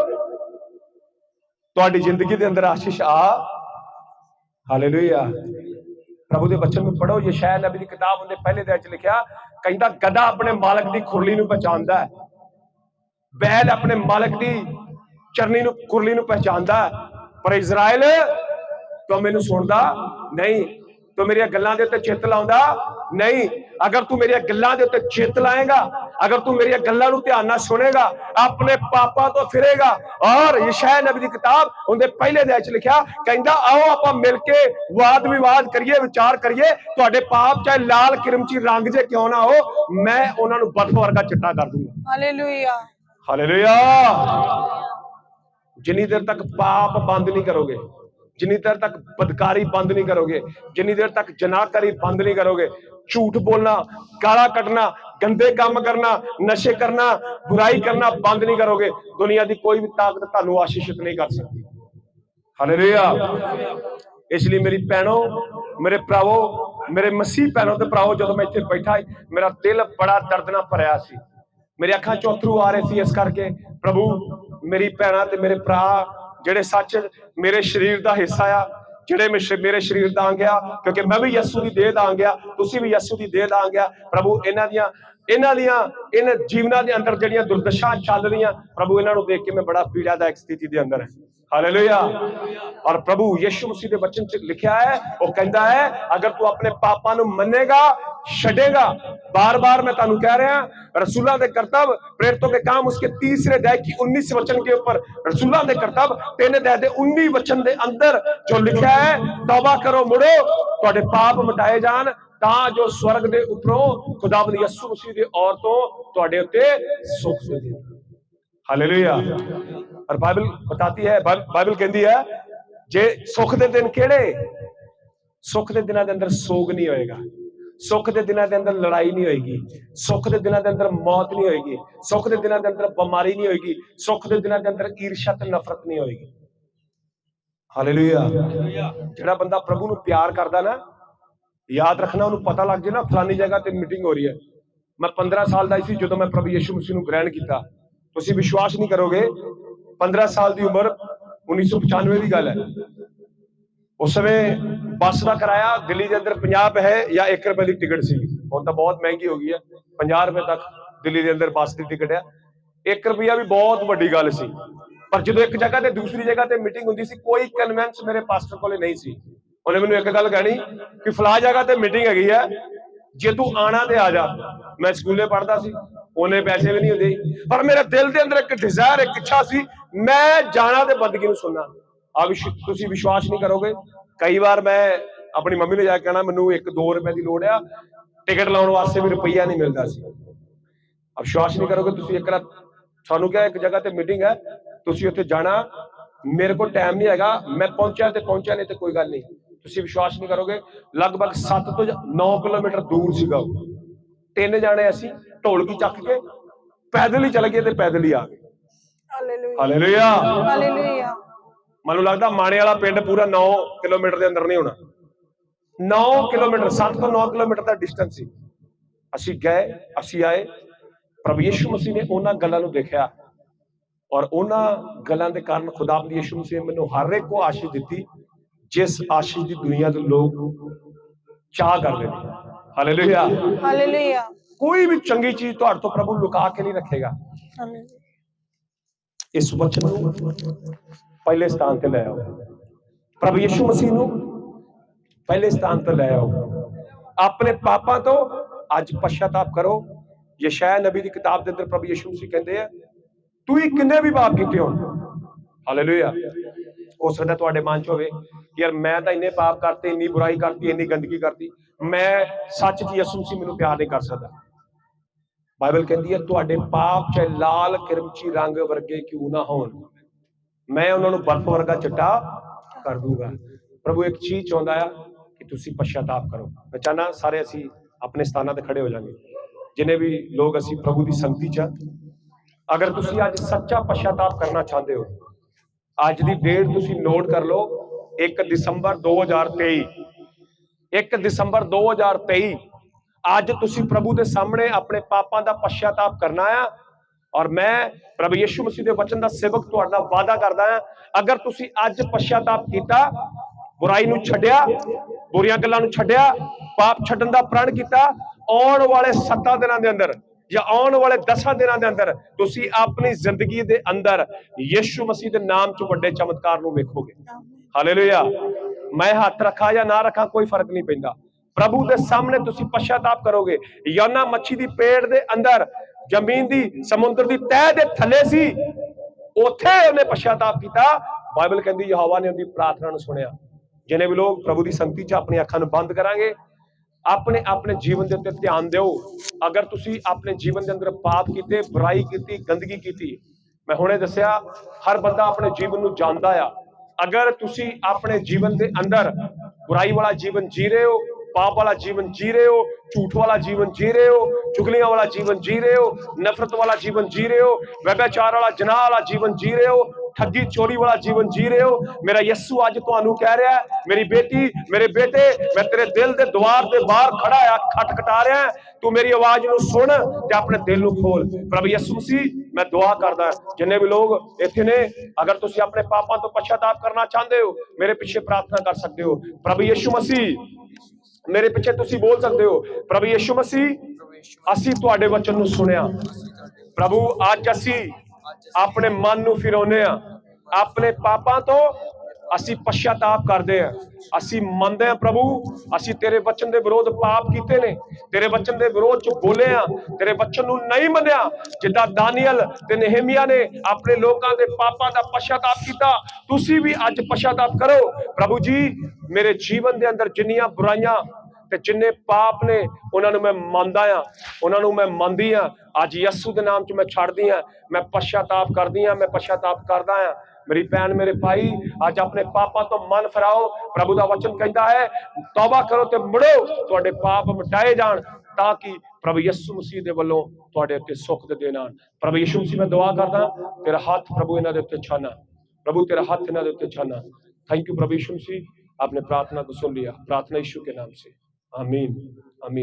तुहाडी जिंदगी दे अंदर आशीष आ। हालेलुया। प्रभु दे वचन नूं पढ़ो, यशायाह नबी दी किताब उहदे पहले अध्याय च लिखिया, कहंदा गधा अपने मालक दी खुरली नूं पहचानदा है, बैल अपने मालक दी चरनी नूं खुरली नूं पहचानदा है, पर इजराइल तो मैनूं सुणदा नहीं, तो मेरी गल्लां दे उत्ते चित्त लाउंदा नहीं। अगर तू मेरी गल्लां दे उत्ते चित्त लाएगा, अगर तू मेरी गल्लां नूं ध्यान नाल सुनेगा, अपने पापां तो फिरेगा। और यशायाह नबी दी किताब उहदे पहले अध्याय च लिखिया, कहंदा आओ आपां मिल के वाद विवाद करिए, विचार करिए, तुहाडे पाप चाहे लाल किरमची रंग जे क्यों ना हो, मैं उहनां नूं बर्फ वर्गा चिट्टा कर दूंगा। हालेलुया। हालेलुया। जिन्नी देर तक पाप बंद नहीं करोगे, जिन्नी देर तक बदकारी बंद नहीं करोगे, जिन्नी देर तक जनाकारी बंद नहीं करोगे, झूठ बोलना, गाला कटना, गंदे काम करना, नशे करना, बुराई करना बंद नहीं करोगे, दुनिया की कोई भी ताकत तुहानू आशीषित नहीं कर सकती। हालेलुया। इसलिए मेरी भैनों, मेरे भरावो, मेरे मसीह भैनों ते भरावो, जदों मैं इत्थे बैठा मेरा दिल बड़ा दर्द नाल भरिया सी, मेरी अखां चों अथरू आ रहे सी, इस करके प्रभु मेरी भैनां ते मेरे भरा ਜਿਹੜੇ ਸੱਚ ਮੇਰੇ ਸਰੀਰ ਦਾ ਹਿੱਸਾ ਆ, ਜਿਹੜੇ ਮੇਰੇ ਸਰੀਰ ਦਾ ਅੰਗ ਆ, ਕਿਉਂਕਿ ਮੈਂ ਵੀ ਯਿਸੂ ਦੀ ਦੇਹ ਦਾ ਅੰਗ ਆ, ਤੁਸੀਂ ਵੀ ਯਿਸੂ ਦੀ ਦੇਹ ਦਾ ਅੰਗ ਆ। ਪ੍ਰਭੂ ਇਹਨਾਂ ਜੀਵਨਾਂ ਦੇ ਅੰਦਰ ਜਿਹੜੀਆਂ ਦੁਰਦਸ਼ਾ ਚੱਲ ਰਹੀਆਂ, ਪ੍ਰਭੂ ਇਹਨਾਂ ਨੂੰ ਦੇਖ ਕੇ ਮੈਂ ਬੜਾ ਪੀੜਾਦਾਇਕ ਸਥਿਤੀ ਦੇ ਅੰਦਰ ਹੈ। हालेलुया। और प्रभु यीशु मसीह के वचन च लिखा है, वो कहता है अगर तू अपने पापां नू मन्नेगा, छड़ेगा, बार बार मैं तानू कह रहा, रसूलां दे करतब प्रेरितों के काम उसके 3 अध्याय की 19 वचन के ऊपर, रसूलां दे करतब 3 अध्याय दे 19 वचन दे अंदर जो लिखा है, तौबा करो, मुड़ो, तुहाडे पाप मिटाए जान, तां जो स्वर्ग दे उपरों खुदावंद यीशु मसीह दे ओर तो तुहाडे उत्ते सुख दे। हालेलुया। और बाइबल बताती है, बाइबल कहती है जे सुख दे दिन केड़े, सुख दे दिनां दे अंदर सोग नहीं होएगा, सुख दे दिनां दे अंदर लड़ाई नहीं होएगी, सुख दे दिनां दे अंदर मौत नहीं होएगी, सुख दे दिनां दे अंदर बीमारी नहीं होएगी, सुख दे दिनां दे अंदर ईर्ष्या ते नफरत नहीं होएगी। हालेलुया। जेड़ा बंदा प्रभु नू प्यार करदा ना, याद रखना, उन्हें पता लग जाए ना फलानी जगह ते मीटिंग हो रही है। मैं 15 साल दा सी जदों मैं प्रभु यीशु मसीह नू ग्रहण कीता। तुसीं विश्वास नहीं करोगे, 15 साल की उम्र 1995 की गल है। उस समय बस का किराया दिल्ली के अंदर 50 है या 1 रुपए की टिकट सी, हुण तो बहुत महंगी हो गई है, 50 रुपए तक दिल्ली के अंदर बस की टिकट है। 1 रुपया भी बहुत बड़ी गल सी। पर जो एक जगह से दूसरी जगह से मीटिंग होंदी सी, कोई कन्वेंस मेरे पास्टर को नहीं सी। उन्हें मैंने एक गल कहनी कि फला जगह से मीटिंग हैगी है, जे तू आना तो आ जा। मैं स्कूले पढ़ता सी, उन्हें पैसे भी नहीं होंदे, पर मेरे दिल के अंदर एक डिजायर, एक इच्छा सी, मैं जाना ते बंदगी नूं सुनना। तुसीं विश्वास नहीं करोगे, कई बार मैं अपनी मम्मी ने जाके कहना मैनूं 1-2 रुपए की लोड़ आ, टिकट लाउण वास्ते भी रुपया नहीं मिलता सी। अब विश्वास नहीं करोगे, तुसीं एक रात सानूं क्या एक जगह ते मीटिंग है, तुसीं उत्थे जाना, मेरे को टाइम नहीं हैगा, मैं पहुंचा ते पहुंचा, नहीं तो कोई गल नहीं। तुसीं विश्वास नहीं करोगे, लगभग 7 तो 9 किलोमीटर दूर सीगा, 3 जाने असीं ढोलकी चक के पैदल ही चल गए ते पैदल ही आ गए। हालेलुया। हालेलुया। मैनूं लगदा माणे वाला पिंड पूरा 9 किलोमीटर के अंदर नहीं होना, 9 किलोमीटर, 7 तो 9 किलोमीटर का डिस्टेंस सी। असीं गए, असीं आए, प्रभु यीशु मसीह ने उन्हां गल्लां नूं देखिया, और उन्हां गल्लां दे कारण खुदावंद यीशु मसीह ने मैनूं हर एक को आशीष दित्ती, जिस आशीष की दुनिया के लोग चाह करते हैं। हालेलुया। हालेलुया। कोई भी चंगी चीज तुहाडे तो प्रभु लुका के नहीं रखेगा। इस वचन को पहले स्थान पे ले आओ, प्रभु यीशु मसीह नूं पहले स्थान पे ले आओ, अपने पापां तो अज पश्चाताप करो। यशायाह नबी की किताब के अंदर प्रभु यीशु मसीह कहते हैं, तू ही किन्ने भी पाप कीते हो। हालेलुया। हो सकता तुहाडे मन च होवे यार मैं तो इन्ने पाप करते, इन्नी बुराई करती, इन्नी गंदगी करती, मैं सच च यीशु मसीह मैनूं प्यार नहीं कर सकता। बाइबल कहती है तुहाडे पाप चाहे लाल किरमची रंग वर्गे क्यों ना होण, मैं उन्होंने बर्फ वर्गा चिट्टा कर दूंगा। प्रभु एक चीज चाहता है कि तुसीं पश्चाताप करो। मैं चाहना सारे असीं अपने स्थानां ते खड़े हो जाएंगे, जिन्हें भी लोग असीं प्रभु की संगति च, अगर तुसीं अज सच्चा पश्चाताप करना चाहते हो, अज की डेट तुसीं नोट कर लो, 1 दिसंबर 2023, 1 दिसंबर 2023, अज तुसीं प्रभु के सामने अपने पापां दा पश्चाताप करना है। और मैं प्रभु यीशु मसीह के वचन का सेवक तुहाडे नाल वादा करदा हां, अगर तुसीं अज पश्चाताप कीता, बुराई नूं छड्डिया, बुरियां गल्लां नूं छड्डिया, पाप छड्डण दा प्रण कीता, आउण वाले 7 दिनां दे अंदर या आउण वाले 10 दिनां दे अंदर तुसीं अपनी जिंदगी दे अंदर यीशु मसीह दे नाम च वड्डे चमत्कार नूं वेखोगे। हालेलुया। मैं हाथ रखा या ना रखा कोई फर्क नहीं पैंदा, प्रभु के सामने तुसीं पश्चाताप करोगे। योना मच्छी दी पेड़ दे अंदर जमीन दी समुद्र दी तह दे थले सी, उत्थे उन्हें पश्चाताप किया। बाइबल कहती यहोवा ने उनकी प्रार्थना नूं सुनिया। जिन्हें भी लोग प्रभु की संगति च अपनी अखां नूं बंद करांगे, अपने अपने जीवन के उत्ते ध्यान दिओ। अगर तुसीं अपने जीवन के अंदर पाप कीते, बुराई कीती, गंदगी कीती, मैं हुणे दस्सिया हर बंदा अपने जीवन नूं जानदा आ। अगर तुसीं अपने जीवन के अंदर बुराई वाला जीवन जी रहे हो, पाप वाला जीवन जी रहे हो, झूठ वाला जीवन जी रहे हो, चुगलियां वाला जीवन जी रहे हो, नफरत वाला जीवन जी रहे हो, व्यभिचार वाला जनाह वाला जीवन जी रहे हो, ठगी चोरी वाला जीवन जी रहे हो, मेरा यीशु अज तुहानू कह रहा है, मेरी बेटी मेरे बेटे, मैं तेरे दिल के द्वार के बाहर खड़ा है, खटखटा रहा है, तू मेरी आवाज नूं सुन ते अपने दिल नूं खोल। प्रभु यीशु मसीह मैं दुआ करदा जिन्ने भी लोग इत्थे ने, अगर तुसी अपने पापां तो पश्चाताप करना चाहते हो, मेरे पिछे प्रार्थना कर सकते हो। प्रभु यीशु मसीह मेरे पिछे तुसी बोल सकते हो, प्रभु यीशु मसीह असी तुहाडे वचन नूं सुनिया, प्रभु अज असी अपने मन नूं फिराउने आ, अपने पापां तो असी पश्चाताप करते हैं, असी मनते हैं प्रभु असी तेरे वचन के विरोध पाप किए ने, तेरे वचन के विरोध च बोले आ, तेरे वचन नूं नहीं मन्निया, जिद्दां दानियल ते नेहमिया ने अपने लोगों के पापां दा पश्चाताप किया, तुसी भी अज पश्चाताप करो। प्रभु जी मेरे जीवन के अंदर जिन्नियां बुराइयां ते जिन्ने पाप ने उन्होंने मैं मानदा आ, उन्होंने मैं मानदी आ, अज यसू के नाम च मैं छड्डदी आ, मैं पश्चाताप करदी आ, मैं पश्चाताप करदा आ। मेरी भैन मेरे भाई अज अपने पापां तो मन फिराओ, प्रभु का वचन कहता है तौबा करो ते मुड़ो, तुहाडे पाप मिटाए जाण, ताकि प्रभु यीशु मसीह दे वल्लों तुहाडे उत्ते सुख दे दिन आण। प्रभु यीशु मसीह मैं दुआ करदा तेरा हाथ प्रभु इन्हां दे उत्ते छाना, प्रभु तेरा हाथ इन्हां दे उत्ते छाना। थैंक यू प्रभु यीशु मसीह, आपने प्रार्थना को सुन लिया, प्रार्थना यीशु के नाम से, आमीन आमीन।